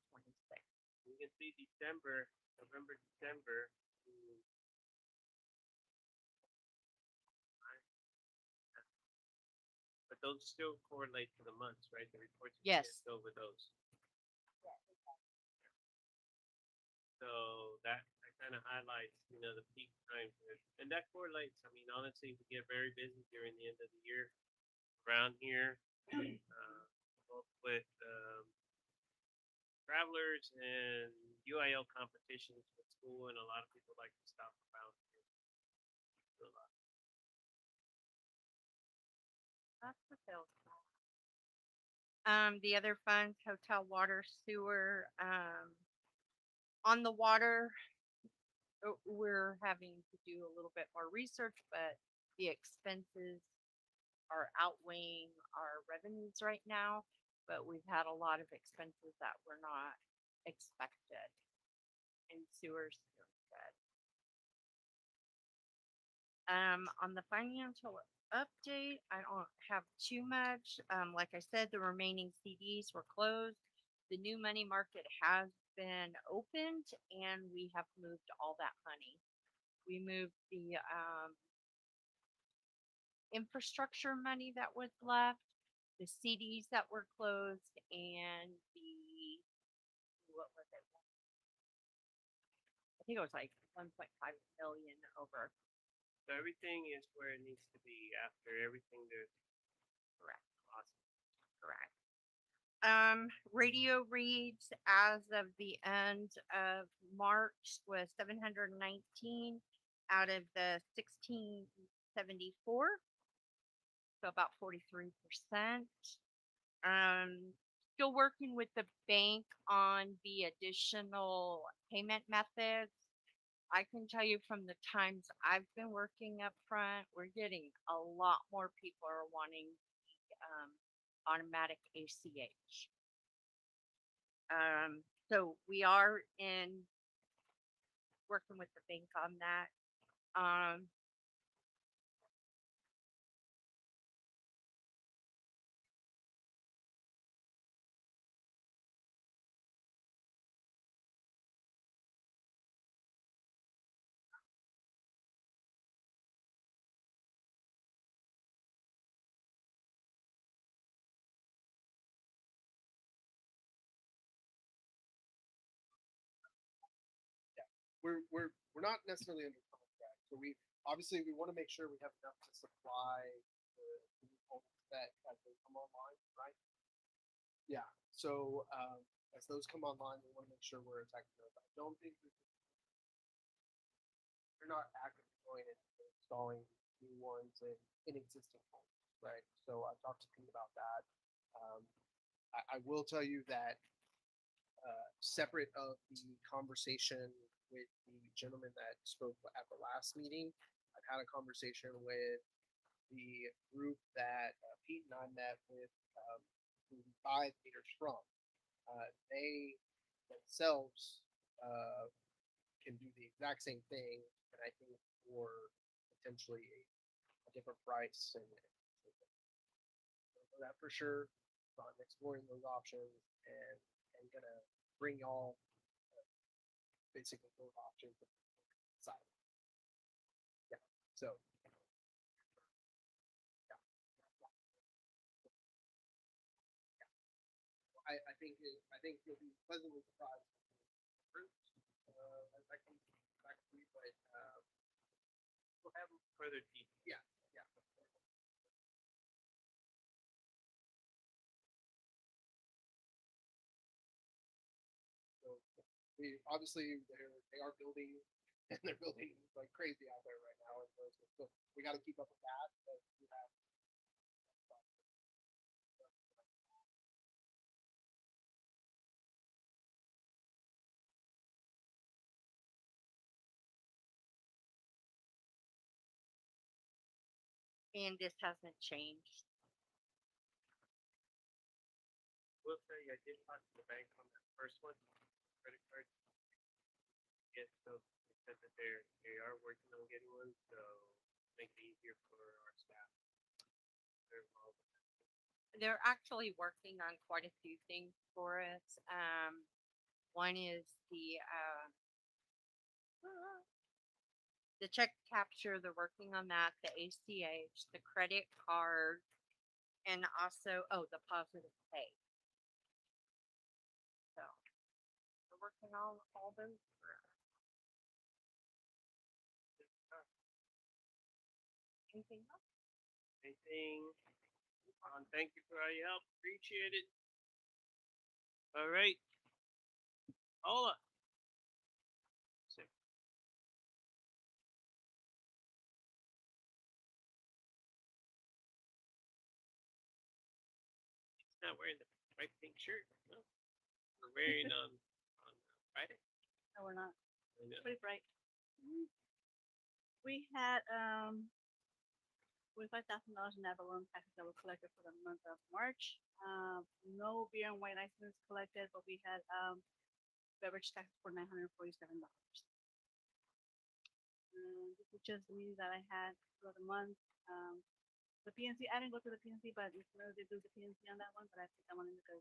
You can see December, November, December. But those still correlate to the months, right? The reports you Yes. get over those. So that kind of highlights, the peak times, and that correlates. I mean, honestly, we get very busy during the end of the year around here, both with travelers and UIL competitions with school, and a lot of people like to stop around here. Do a lot. That's the sales tax. The other funds, hotel, water, sewer. On the water, we're having to do a little bit more research, but the expenses are outweighing our revenues right now. But we've had a lot of expenses that were not expected. And sewers doing good. On the financial update, I don't have too much. Like I said, the remaining CDs were closed. The new money market has been opened and we have moved all that money. We moved the infrastructure money that was left, the CDs that were closed, and what was it? I think it was like 1.5 million over. So everything is where it needs to be after everything that's Correct. awesome. Correct. Radio reads as of the end of March was 719 out of the 1674. So about 43%. Still working with the bank on the additional payment methods. I can tell you from the times I've been working up front, we're getting a lot more people are wanting automatic ACH. So we are in working with the bank on that. We're not necessarily under contract, so we obviously we want to make sure we have enough to supply the new homes that as they come online, right? Yeah. So as those come online, we want to make sure we're attacking those. I don't think we're not actively going and installing new ones in existing homes, right? So I talked to Pete about that. I will tell you that separate of the conversation with the gentleman that spoke at the last meeting, I've had a conversation with the group that Pete and I met with, who we buy meters from. They themselves can do the exact same thing, and I think for potentially a different price. And that for sure. So I'm exploring those options and gonna bring y'all basically both options side. Yeah. So I think you'll be pleasantly surprised. As that comes back to me, but, We'll have further details. yeah. So we obviously they are building and they're building like crazy out there right now. And so we got to keep up with that. But we have And this hasn't changed. Will say I did talk to the bank on that first one, credit card. Yes, so they said that they are working on getting one, so make it easier for our staff. They're involved. They're actually working on quite a few things for us. One is the check capture, they're working on that, the ACH, the credit card, and also, the positive pay. So, we're working on all those. Anything else? Anything? Thank you for all your help. Appreciate it. All right. Paula. So, she's not wearing the white pink shirt. No. We're wearing on Friday. No, we're not. I know. Pretty bright. We had $45,000 in ad valorem taxes that were collected for the month of March. No beer and wine license collected, but we had beverage tax for $947. This is just the meeting that I had for the month. The PNC, I didn't go to the PNC, but it's no, they do the PNC on that one, but I think I wanted to go.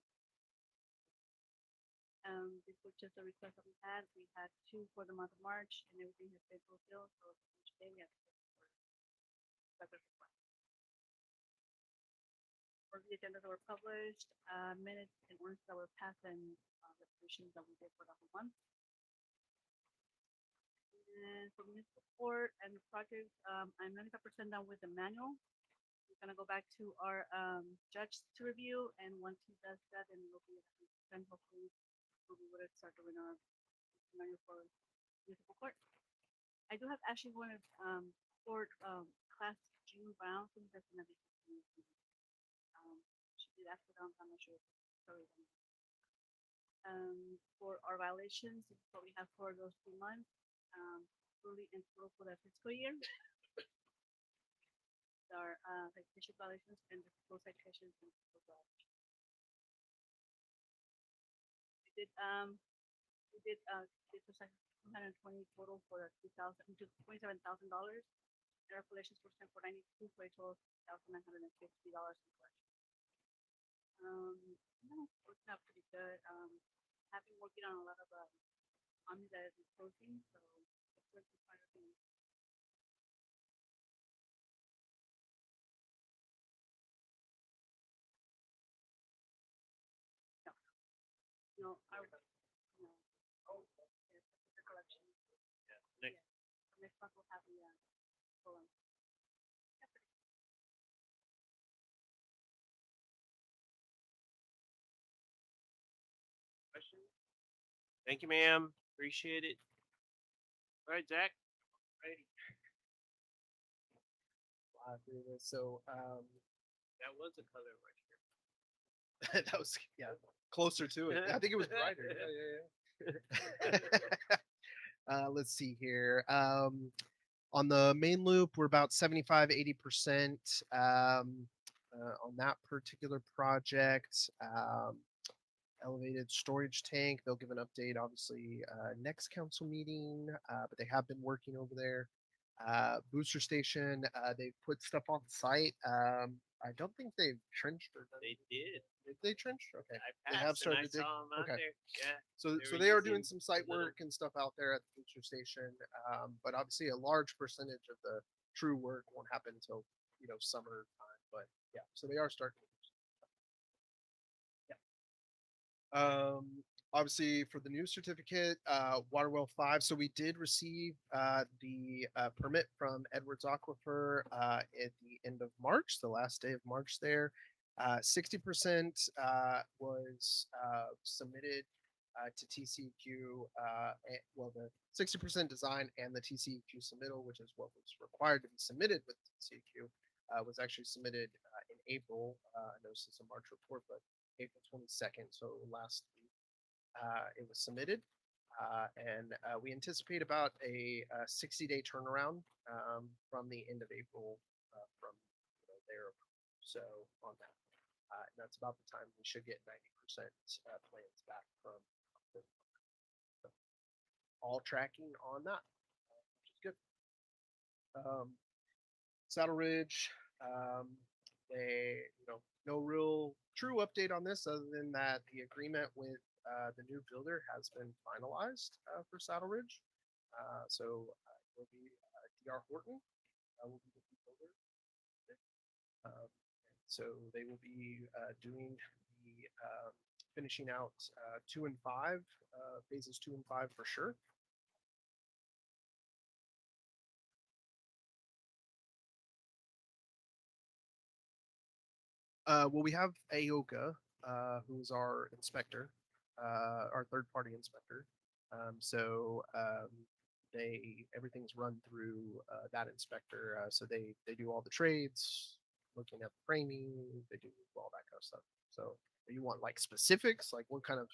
This was just a request that we had. We had 2 for the month of March, and everything has been fulfilled. So each day we have to separate request. For the agendas that were published, minutes and orders that were passed, and resolutions that we did for the whole month. And for municipal court and the project, I'm 95% done with the manual. We're gonna go back to our judge to review, and once he does that, then we'll be then hopefully we would start doing our manual for municipal court. I do have actually one of court class June Brown, I think that's gonna be she did ask for them, I'm not sure. Sorry. For our violations, this is what we have for those 2 months, early and total for the fiscal year. Our citation violations and the full citations and full violations. We did this was like 220 total for $27,000. And our collections were sent for 92 for a total of $1,950 in collection. No, working out pretty good. I've been working on a lot of omni that is closing, so it's working quite a bit. No, I no. Oh, yes, the collection. Yeah. Yeah. Next month we'll have the full one. Question? Thank you, ma'am. Appreciate it. All right, Zach. Ready. fly through this. So That was a color right that was closer to it. I think it was brighter. Let's see here. On the main loop, we're about 75, 80% on that particular project. Elevated storage tank, they'll give an update, obviously, next council meeting, but they have been working over there. Booster station, they put stuff on the site. I don't think they've trenched or done. They did. Did they trench? Okay. I They passed have and I started to dig? saw them out Okay. there. Yeah. So, They so were they are doing using some site little- work and stuff out there at the booster station. But obviously a large percentage of the true work won't happen until, summertime, but yeah, so they are starting. Obviously for the new certificate, water well 5. So we did receive the permit from Edwards Aquifer at the end of March, the last day of March there. 60% was submitted to TCEQ. Well, the 60% design and the TCEQ submittal, which is what was required to be submitted with TCEQ, was actually submitted in April. I know this is a March report, but April 22nd, so last week, it was submitted. And we anticipate about a 60-day turnaround from the end of April from their approval. So on that, and that's about the time we should get 90% plans back from the- so all tracking on that, which is good. Saddle Ridge, they, no real true update on this other than that the agreement with the new builder has been finalized for Saddle Ridge. So it will be DR Horton will be the new builder. So they will be doing the finishing out 2 and 5, phases 2 and 5 for sure. Well, we have AOKA, who's our inspector, our third-party inspector. They everything's run through that inspector. So they do all the trades, looking at the framing, they do all that kind of stuff. So you want like specifics, like what kind of?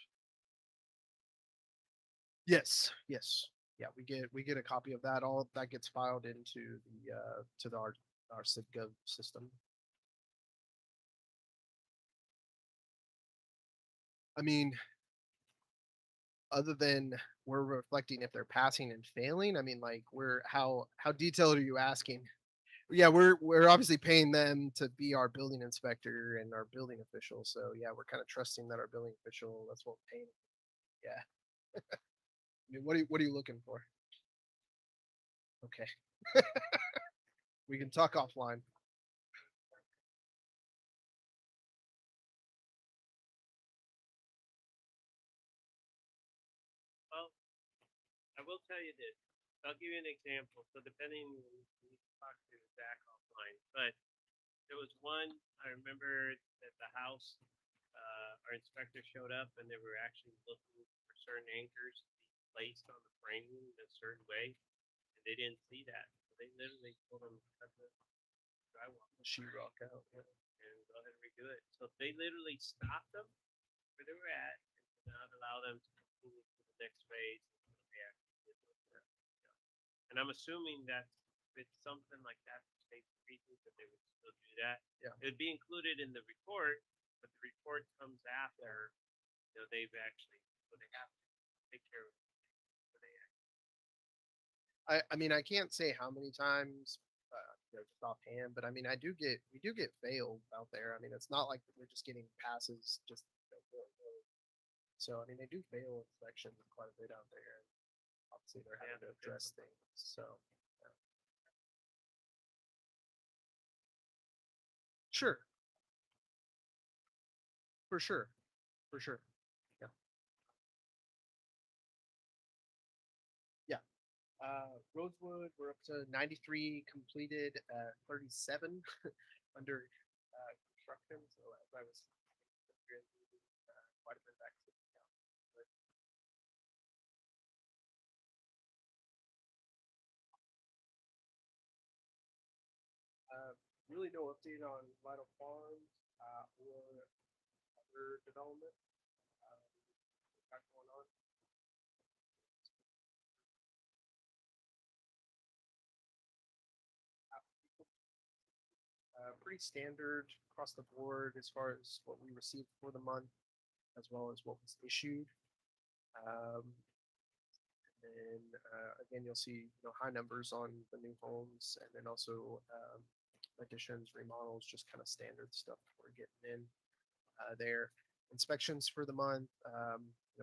Yes, yes, yeah. We get a copy of that. All that gets filed into our SIGGov system. I mean, other than we're reflecting if they're passing and failing, I mean, like how detailed are you asking? Yeah, we're obviously paying them to be our building inspector and our building official. So yeah, we're kind of trusting that our building official, that's what we're paying. Yeah. I mean, what are you looking for? Okay. We can talk offline. Well, I will tell you this. I'll give you an example. So depending, we need to talk to Zach offline, but there was one I remember that the house, our inspector showed up and they were actually looking for certain anchors to be placed on the framing in a certain way, and they didn't see that. So they literally told them to cut the drywall Sheetrock out. Yeah. and go ahead and redo it. So they literally stopped them where they were at and did not allow them to continue to the next phase until they actually did what they're, and I'm assuming that if it's something like that for safety reasons, that they would still do that. Yeah. It would be included in the report, but the report comes after, they've actually, so they have to take care of it. So they I mean, I can't say how many times, just offhand, but I mean, we do get failed out there. I mean, it's not like we're just getting passes just. Willy-nilly. So I mean, they do fail inspections quite a bit out there. Obviously, they're having to address things. So. Yeah. Sure. For sure. For sure. Yeah. Yeah. Rosewood, we're up to 93 completed, 37 under construction. So as I was quite a bit of activity now. But really no update on Vital Farms or other development got going on. Pretty standard across the board as far as what we received for the month, as well as what was issued. And again, you'll see high numbers on the new homes, and then also additions, remodels, just kind of standard stuff we're getting in there. Inspections for the month,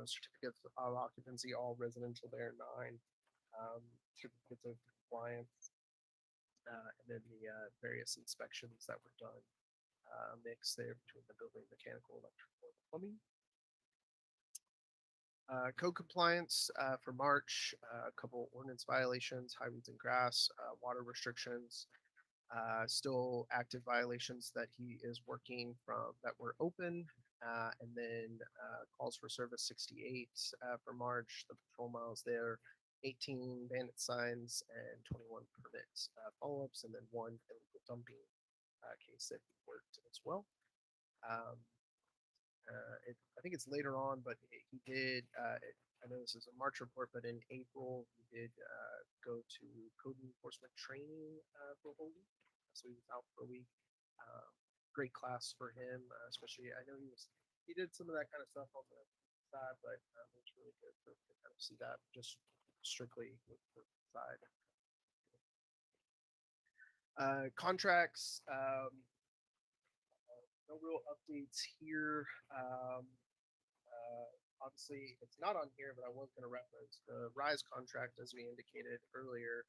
certificates of occupancy, all residential there, 9 certificates of compliance, and then the various inspections that were done, mix there between the building, mechanical, electrical, and plumbing. Code compliance for March, a couple ordinance violations, high weeds and grass, water restrictions, still active violations that he is working from that were open. And then calls for service 68 for March, the patrol miles there, 18 bandit signs and 21 permit follow-ups, and then one illegal dumping case that he worked as well. I think it's later on, but he did. I know this is a March report, but in April he did go to code enforcement training for a whole week. So he was out for a week. Great class for him, especially. I know he did some of that kind of stuff on the side, but it's really good to kind of see that just strictly with the side. Contracts. No real updates here. Obviously, it's not on here, but I was going to reference the Rise contract as we indicated earlier.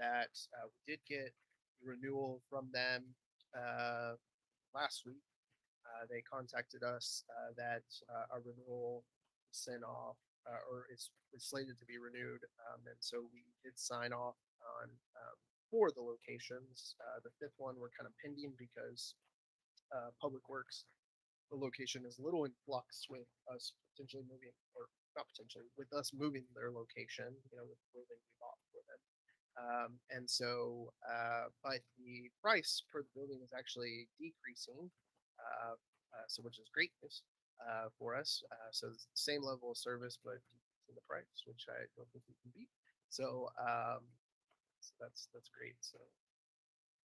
That we did get renewal from them last week. They contacted us that our renewal is sent off or is slated to be renewed, and so we did sign off on 4 of the locations. The 5th one we're kind of pending because Public Works, the location is a little in flux with us potentially moving, or not potentially, with us moving their location, with the building we bought for them. And so, but the price per the building is actually decreasing, so which is great news for us. So it's the same level of service, but decreasing the price, which I don't think we can beat. So, so that's great. So,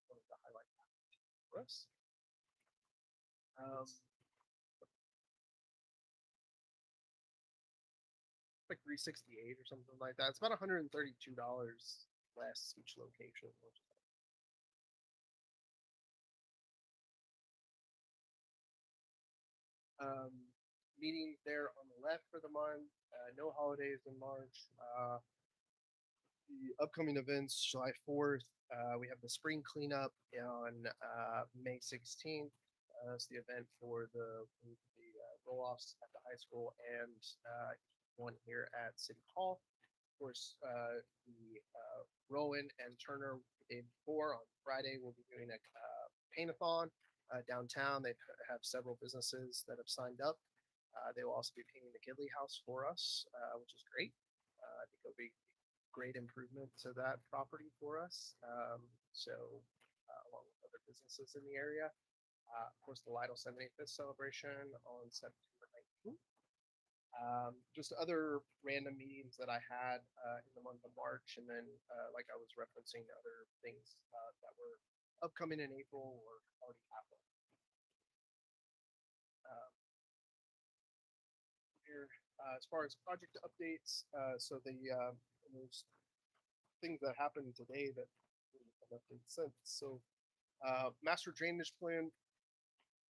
wanted to highlight that for us. Like 368 or something like that. It's about $132 less each location. Meeting there on the left for the month. No holidays in March. The upcoming events, July 4th. We have the spring cleanup on May 16th. That's the event for the roll-offs at the high school and one here at City Hall. Of course, the Rowan and Turner in 4 on Friday will be doing a paint-a-thon downtown. They have several businesses that have signed up. They will also be painting the Gidley House for us, which is great. I think it'll be great improvement to that property for us. Along with other businesses in the area. Of course, the Lytle 75th celebration on September 19th. Just other random meetings that I had in the month of March, and then like I was referencing other things that were upcoming in April or already happened. Here, as far as project updates, so there's things that happened today that have updated since. So, master drainage plan.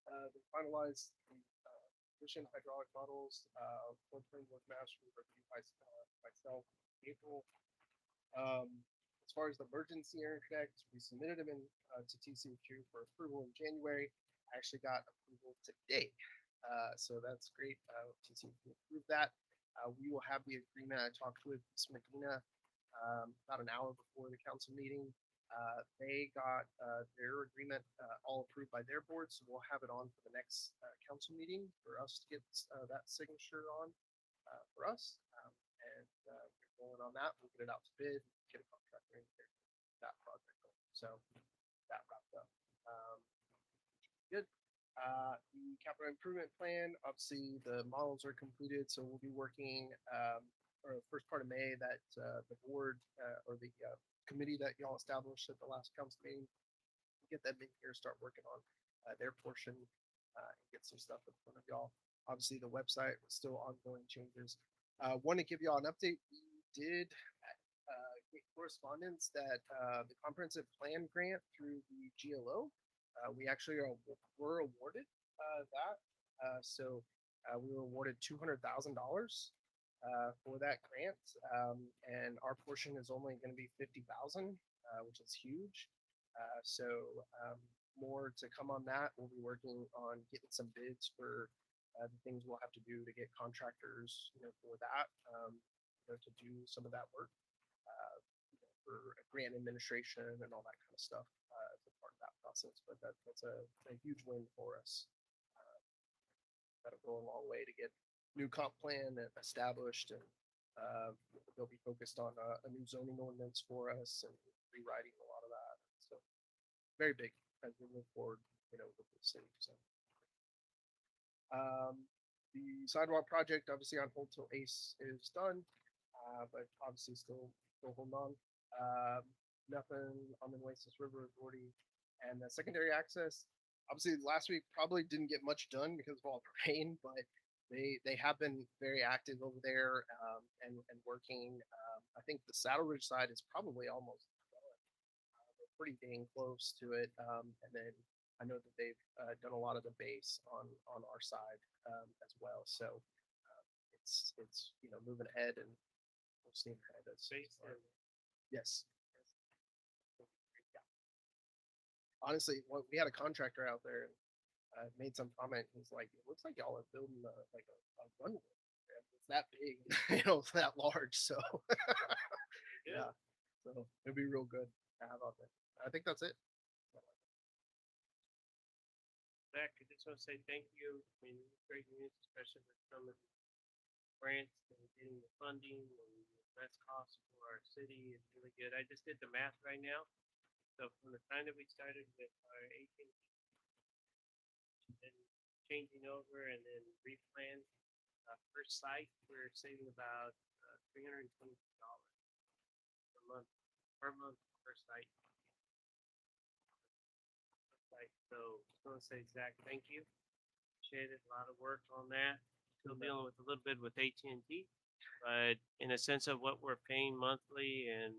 They finalized the efficient hydraulic models. Floodplain was master reviewed by myself in April. As far as the emergency interconnect, we submitted them in to TCEQ for approval in January. I actually got approval today, so that's great. TCEQ approved that. We will have the agreement. I talked with Ms. Medina about an hour before the council meeting. They got their agreement all approved by their board, so we'll have it on for the next council meeting for us to get that signature on for us. And we're going on that. We'll get it out to bid, get a contractor in there, that project going. So that wrapped up. Good. The capital improvement plan, obviously the models are completed, so we'll be working or first part of May that the board or the committee that y'all established at the last council meeting, get them in here, start working on their portion, and get some stuff in front of y'all. Obviously, the website was still ongoing changes. Want to give y'all an update. We did get correspondence that the comprehensive plan grant through the GLO, we actually were awarded that. So we were awarded $200,000 for that grant, and our portion is only going to be $50,000, which is huge. So more to come on that. We'll be working on getting some bids for the things we'll have to do to get contractors, for that, to do some of that work, for grant administration and all that kind of stuff, as a part of that process. But that's a huge win for us. That'll go a long way to get new comp plan established, and they'll be focused on a new zoning ordinance for us and rewriting a lot of that. So very big as we move forward, with the city. So the sidewalk project obviously on hold till ACE is done, but obviously still holding on. Nothing on the Nueces River Authority, and the secondary access. Obviously, last week probably didn't get much done because of all the rain, but they have been very active over there, and working. I think the Saddle Ridge side is probably almost done. We're pretty dang close to it, and then I know that they've done a lot of the base on our side, as well. So it's moving ahead, and we'll see ahead as Base far- Yes. Yeah. Honestly, we had a contractor out there and made some comment. He's like, "It looks like y'all are building like a runway. And it's that big, it's that large." So yeah, so it'd be real good to have out there. I think that's it. Zach, I just want to say thank you. I mean, it's great news, especially with some of the grants and getting the funding and less cost for our city is really good. I just did the math right now. So from the time that we started with our 18 and changing over and then replan per site, we're saving about $320 per month per site. So I just want to say, Zach, thank you. Appreciate it. A lot of work on that. Still dealing with a little bit with AT&T, but in a sense of what we're paying monthly and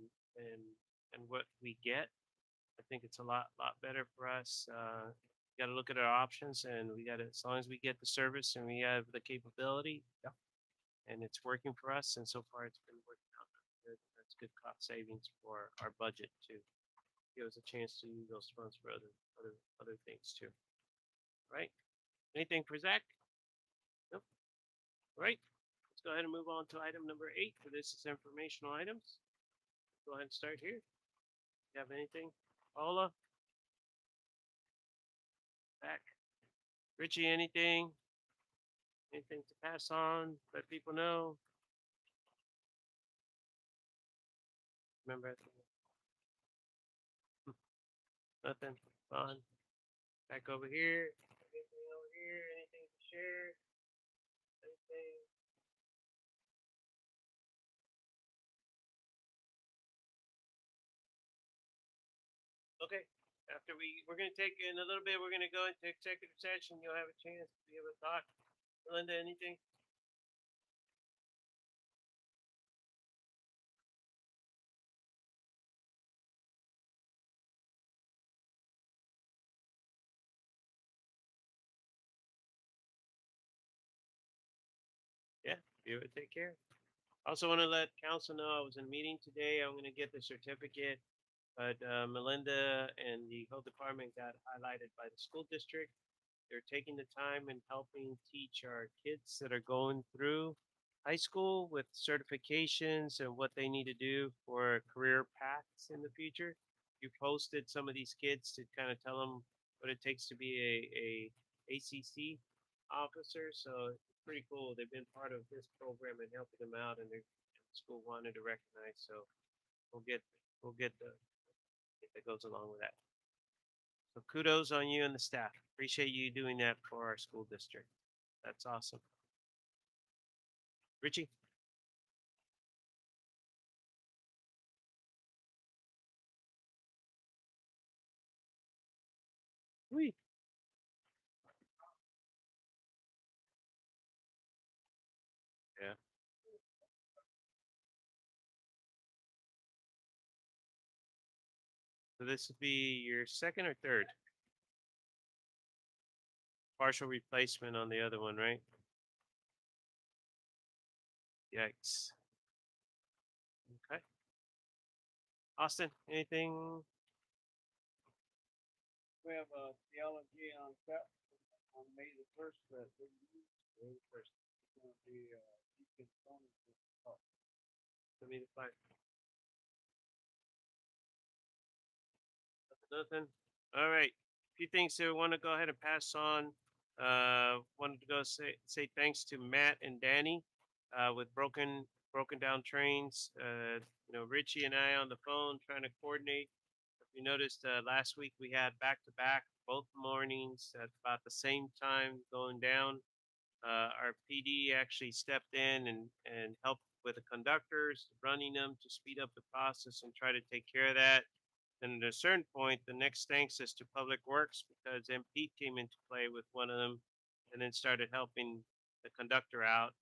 what we get, I think it's a lot better for us. We got to look at our options, and we got to, as long as we get the service and we have the capability, and it's working for us. And so far, it's been working out good. That's good cost savings for our budget too. Give us a chance to use those funds for other things too. Right? Anything for Zach? Nope. All right. Let's go ahead and move on to item number 8. For this is informational items. Go ahead and start here. You have anything? Paula? Back. Richie, anything? Anything to pass on? Let people know? Remember, nothing. Fun. Back over here. Anything over here? Anything to share? Anything? Okay. After we're gonna take in a little bit. We're gonna go into executive session. You'll have a chance to be able to talk. Melinda, anything? Yeah, be able to take care. Also want to let council know I was in a meeting today. I'm going to get the certificate, but Melinda and the health department got highlighted by the school district. They're taking the time and helping teach our kids that are going through high school with certifications and what they need to do for career paths in the future. You posted some of these kids to kind of tell them what it takes to be a ACC officer. So it's pretty cool. They've been part of this program and helping them out, and the school wanted to recognize. So we'll get the if that goes along with that. So kudos on you and the staff. Appreciate you doing that for our school district. That's awesome. Richie? Oui. Yeah. So this would be your second or third? Partial replacement on the other one, right? Yikes. Okay. Austin, anything? We have a theology on that on May the 1st that we use Let me find. Nothing. All right. A few things that I want to go ahead and pass on. Wanted to go say thanks to Matt and Danny with broken down trains. Richie and I on the phone trying to coordinate. If you noticed, last week we had back to back both mornings at about the same time going down. Our PD actually stepped in and helped with the conductors, running them to speed up the process and try to take care of that. And at a certain point, the next thanks is to Public Works because MP came into play with one of them and then started helping the conductor out.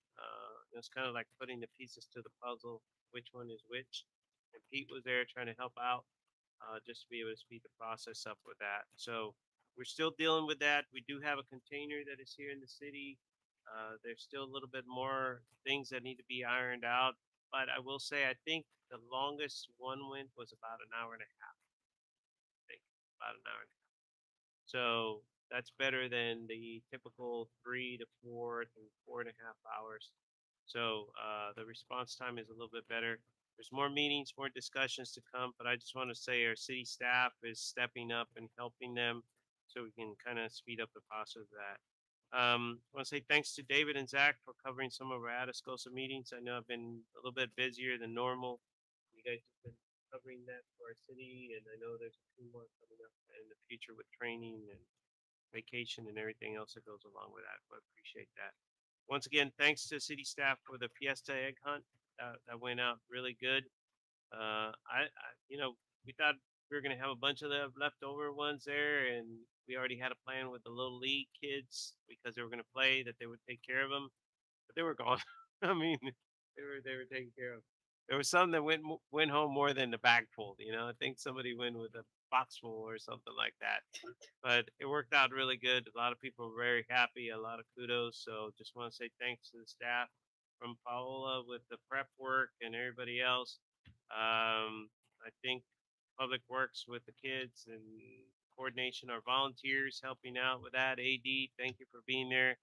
It was kind of like putting the pieces to the puzzle, which one is which. And Pete was there trying to help out just to be able to speed the process up with that. So we're still dealing with that. We do have a container that is here in the city. There's still a little bit more things that need to be ironed out. But I will say, I think the longest one went was about an hour and a half. I think about an hour and a half. So that's better than the typical 3 to 4 to 4.5 hours. So the response time is a little bit better. There's more meetings, more discussions to come, but I just want to say our city staff is stepping up and helping them so we can kind of speed up the process of that. I want to say thanks to David and Zach for covering some of our Atascosa meetings. I know I've been a little bit busier than normal. You guys have been covering that for our city, and I know there's a few more coming up in the future with training and vacation and everything else that goes along with that. So I appreciate that. Once again, thanks to city staff for the Fiesta egg hunt. That went out really good. We thought we were gonna have a bunch of the leftover ones there, and we already had a plan with the little league kids because they were gonna play that they would take care of them, but they were gone. I mean, they were taken care of. There was some that went home more than the bag full. I think somebody went with a box full or something like that. But it worked out really good. A lot of people were very happy. A lot of kudos. So just want to say thanks to the staff from Paola with the prep work and everybody else. I think Public Works with the kids and coordination, our volunteers helping out with that. AD, thank you for being there,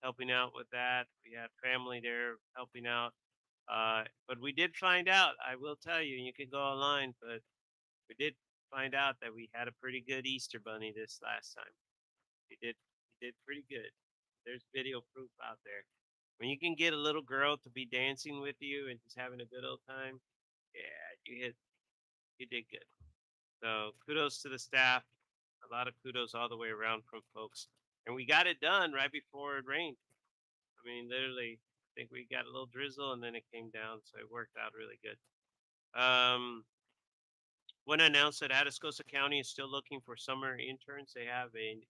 helping out with that. We had family there helping out. But we did find out, I will tell you, you can go online, but we did find out that we had a pretty good Easter bunny this last time. We did pretty good. There's video proof out there. When you can get a little girl to be dancing with you and just having a good old time, yeah, you did good. So kudos to the staff. A lot of kudos all the way around from folks. And we got it done right before it rained. I mean, literally, I think we got a little drizzle and then it came down, so it worked out really good. Want to announce that Atascosa County is still looking for summer interns. They have a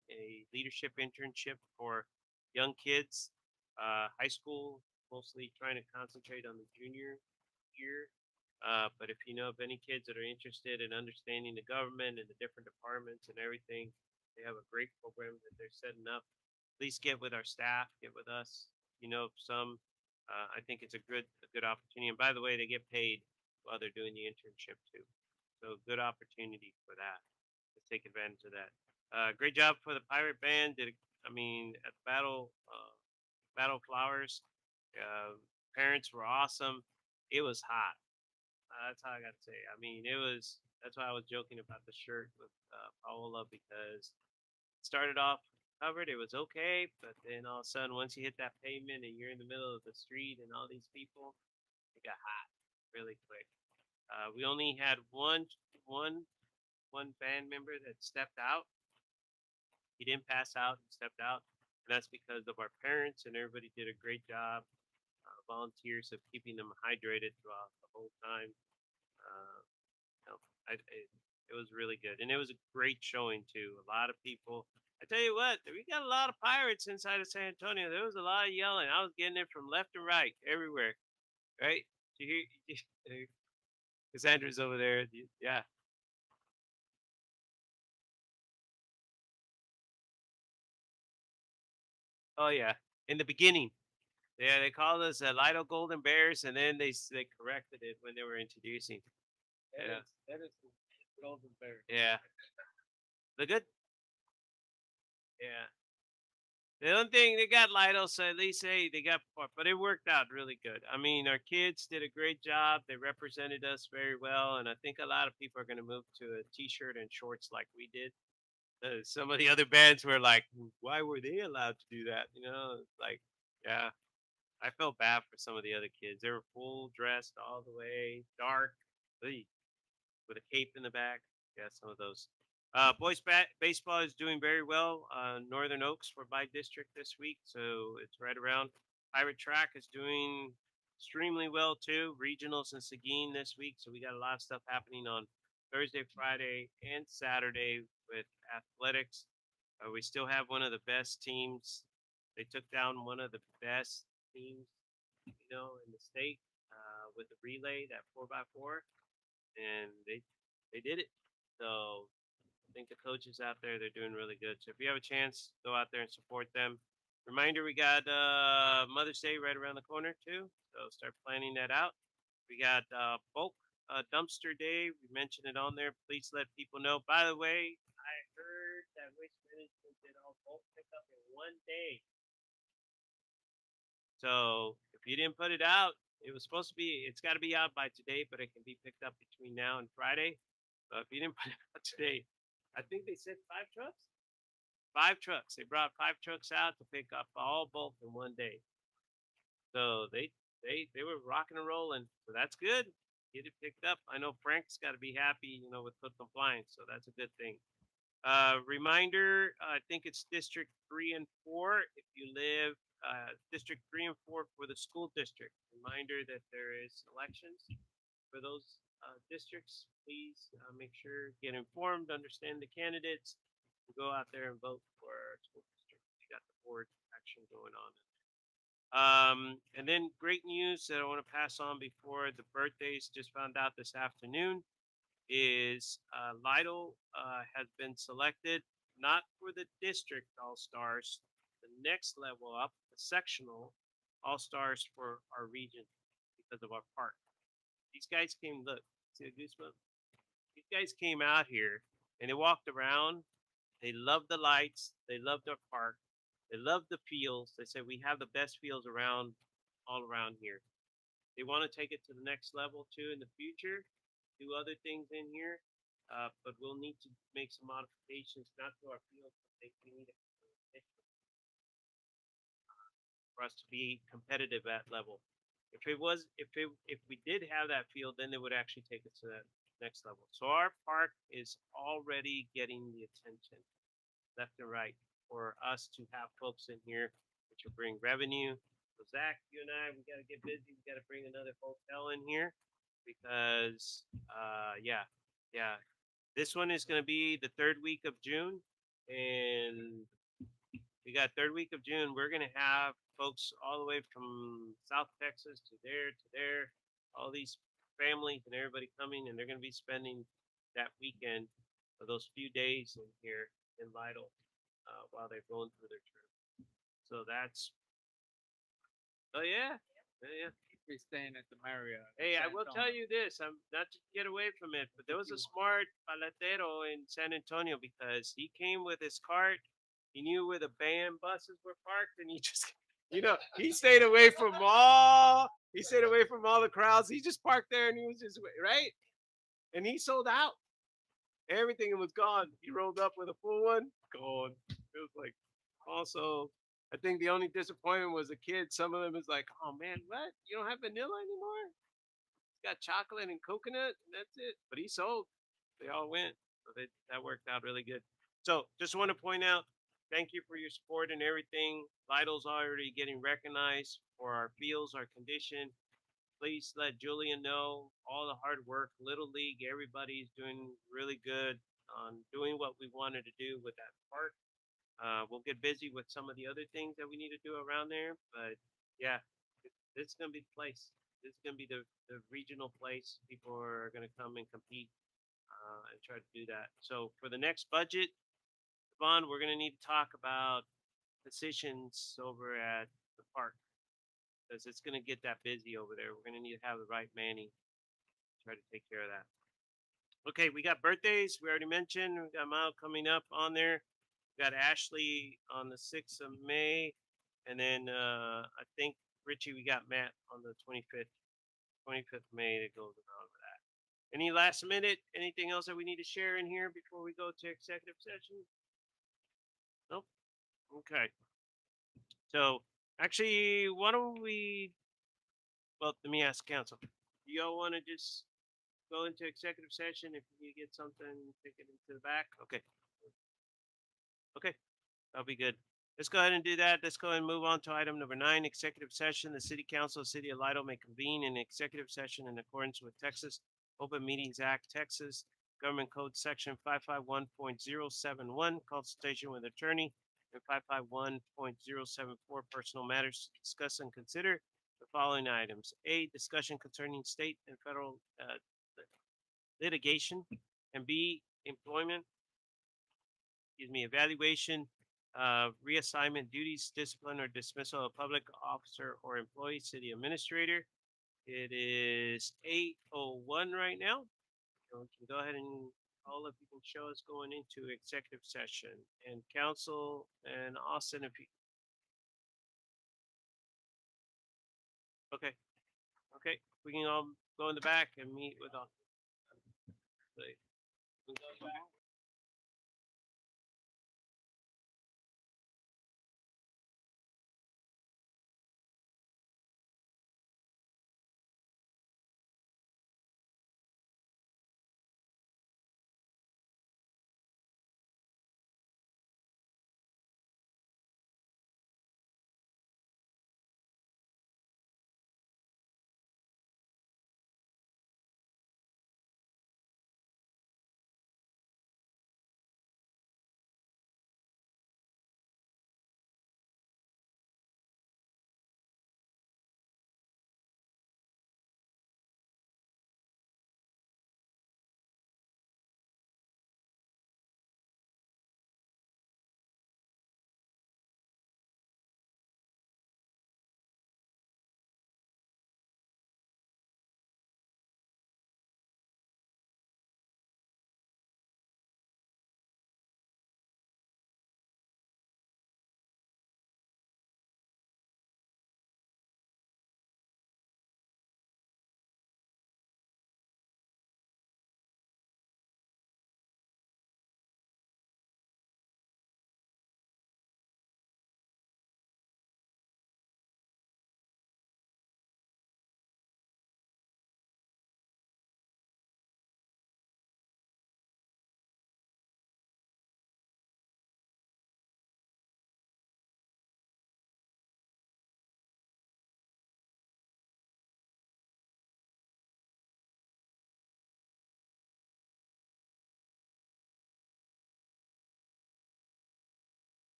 leadership internship for young kids, high school, mostly trying to concentrate on the junior year. But if you know of any kids that are interested in understanding the government and the different departments and everything, they have a great program that they're setting up. Please get with our staff, get with us. You know, some. I think it's a good opportunity. And by the way, they get paid while they're doing the internship too. So good opportunity for that. Let's take advantage of that. Great job for the pirate band. At Battle Flowers, parents were awesome. It was hot. That's how I got to say. I mean, it was. That's why I was joking about the shirt with Paola because it started off covered. It was okay, but then all of a sudden, once you hit that pavement and you're in the middle of the street and all these people, it got hot really quick. We only had one band member that stepped out. He didn't pass out. He stepped out, and that's because of our parents and everybody did a great job. Volunteers of keeping them hydrated throughout the whole time. Uh, it was really good, and it was a great showing too. A lot of people. I tell you what, we got a lot of pirates inside of San Antonio. There was a lot of yelling. I was getting it from left and right, everywhere. Right? Did you hear? Cassandra's over there. Yeah. Oh yeah. In the beginning, yeah, they called us Lido Golden Bears, and then they corrected it when they were introducing. Yeah. That is golden bear. Yeah. Look good. Yeah. The only thing they got Lido, so at least hey, they got part, but it worked out really good. I mean, our kids did a great job. They represented us very well, and I think a lot of people are going to move to a t-shirt and shorts like we did. Some of the other bands were like, why were they allowed to do that? You know, it's like, yeah, I felt bad for some of the other kids. They were full dressed all the way, dark, ugh, with a cape in the back. Yeah, some of those. Baseball is doing very well. Northern Oaks for by district this week, so it's right around. Pirate Track is doing extremely well too. Regionals in Seguin this week, so we got a lot of stuff happening on Thursday, Friday, and Saturday with athletics. We still have one of the best teams. They took down one of the best teams, in the state with the relay, that 4x4, and they did it. So I think the coaches out there, they're doing really good. So if you have a chance, go out there and support them. Reminder, we got Mother's Day right around the corner too. So start planning that out. We got bulk dumpster day. We mentioned it on there. Please let people know. By the way, I heard that Waste Management did all bulk pickup in one day. So if you didn't put it out, it was supposed to be. It's got to be out by today, but it can be picked up between now and Friday. But if you didn't put it out today, I think they said 5 trucks. 5 trucks. They brought 5 trucks out to pick up all bulk in one day. So they were rocking and rolling. So that's good. Get it picked up. I know Frank's got to be happy, with foot compliance. So that's a good thing. Reminder, I think it's District 3 and 4. If you live District 3 and 4 for the school district, reminder that there is elections for those districts. Please make sure, get informed, understand the candidates, and go out there and vote for our school district. We got the board action going on. And then great news that I want to pass on before the birthdays. Just found out this afternoon is Lytle has been selected not for the district all stars, the next level up, the sectional all stars for our region because of our park. These guys came, look, see a goosebump? These guys came out here and they walked around. They loved the lights. They loved our park. They loved the fields. They said we have the best fields around, all around here. They want to take it to the next level too in the future, do other things in here, but we'll need to make some modifications, not to our field, but we need it for us to be competitive at level. If we did have that field, then they would actually take it to that next level. So our park is already getting the attention left and right for us to have folks in here, which will bring revenue. So Zach, you and I, we got to get busy. We got to bring another hotel in here because, yeah, this one is going to be the third week of June, and we got third week of June. We're going to have folks all the way from South Texas to there, all these families and everybody coming, and they're going to be spending that weekend or those few days in here in Lytle while they're going through their trip. So that's, oh yeah. We're staying at the Marriott. Hey, I San will tell Antonio. you this. I'm not to get away from it, but there was a smart paletero in San Antonio because he came with his cart. He knew where the band buses were parked, and he just, he stayed away from all. He stayed away from all the crowds. He just parked there, and he was just right. And he sold out. Everything was gone. He rolled up with a full one, gone. It was like, also, I think the only disappointment was the kids. Some of them is like, oh man, what? You don't have vanilla anymore? It's got chocolate and coconut, and that's it. But he sold. They all went. So that worked out really good. So just want to point out, thank you for your support and everything. Vital's already getting recognized for our fields, our condition. Please let Julian know all the hard work. Little League, everybody's doing really good on doing what we wanted to do with that park. We'll get busy with some of the other things that we need to do around there. But yeah, this is going to be the place. This is going to be the regional place. People are going to come and compete and try to do that. So for the next budget, Vaughn, we're going to need to talk about positions over at the park because it's going to get that busy over there. We're going to need to have the right manning to try to take care of that. Okay, we got birthdays. We already mentioned we got Mile coming up on there. got Ashley on the 6th of May, and then I think Richie, we got Matt on the 25th. 25th of May that goes around with that. Any last minute, anything else that we need to share in here before we go to executive session? Nope. Okay. So actually, why don't we? Well, let me ask council. Do y'all want to just go into executive session? If you get something, take it into the back. Okay. Okay. That'll be good. Let's go ahead and do that. Let's go ahead and move on to item number 9, executive session. The city council of the city of Lido may convene an executive session in accordance with Texas Open Meetings Act, Texas Government Code Section 551.071, consultation with attorney, and 551.074, personal matters to discuss and consider the following items. A, discussion concerning state and federal litigation, and B, employment, evaluation, reassignment duties, discipline, or dismissal of public officer or employee, city administrator. It is 8:01 right now. So we can go ahead and all of you can show us going into executive session and council and Austin if you. Okay. Okay. We can all go in the back and meet with Austin. We can go back.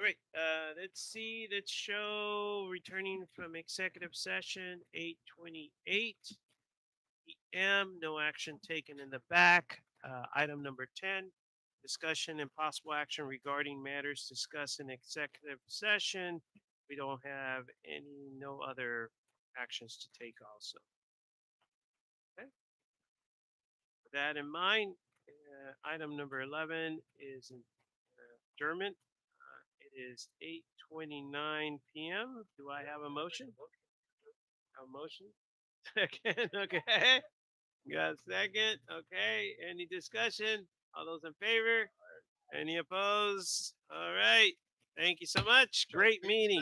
All right, let's see, let's show returning from executive session, 8:28 p.m. No action taken in the back. Item number 10, discussion and possible action regarding matters discussed in executive session. We don't have no other actions to take also. Okay. With that in mind, item number 11 is adjournment. It is 8:29 p.m. Do I have a motion? A motion? Second, okay. Got a second? Okay. Any discussion? All those in favor? Any opposed? All right. Thank you so much. Great meeting.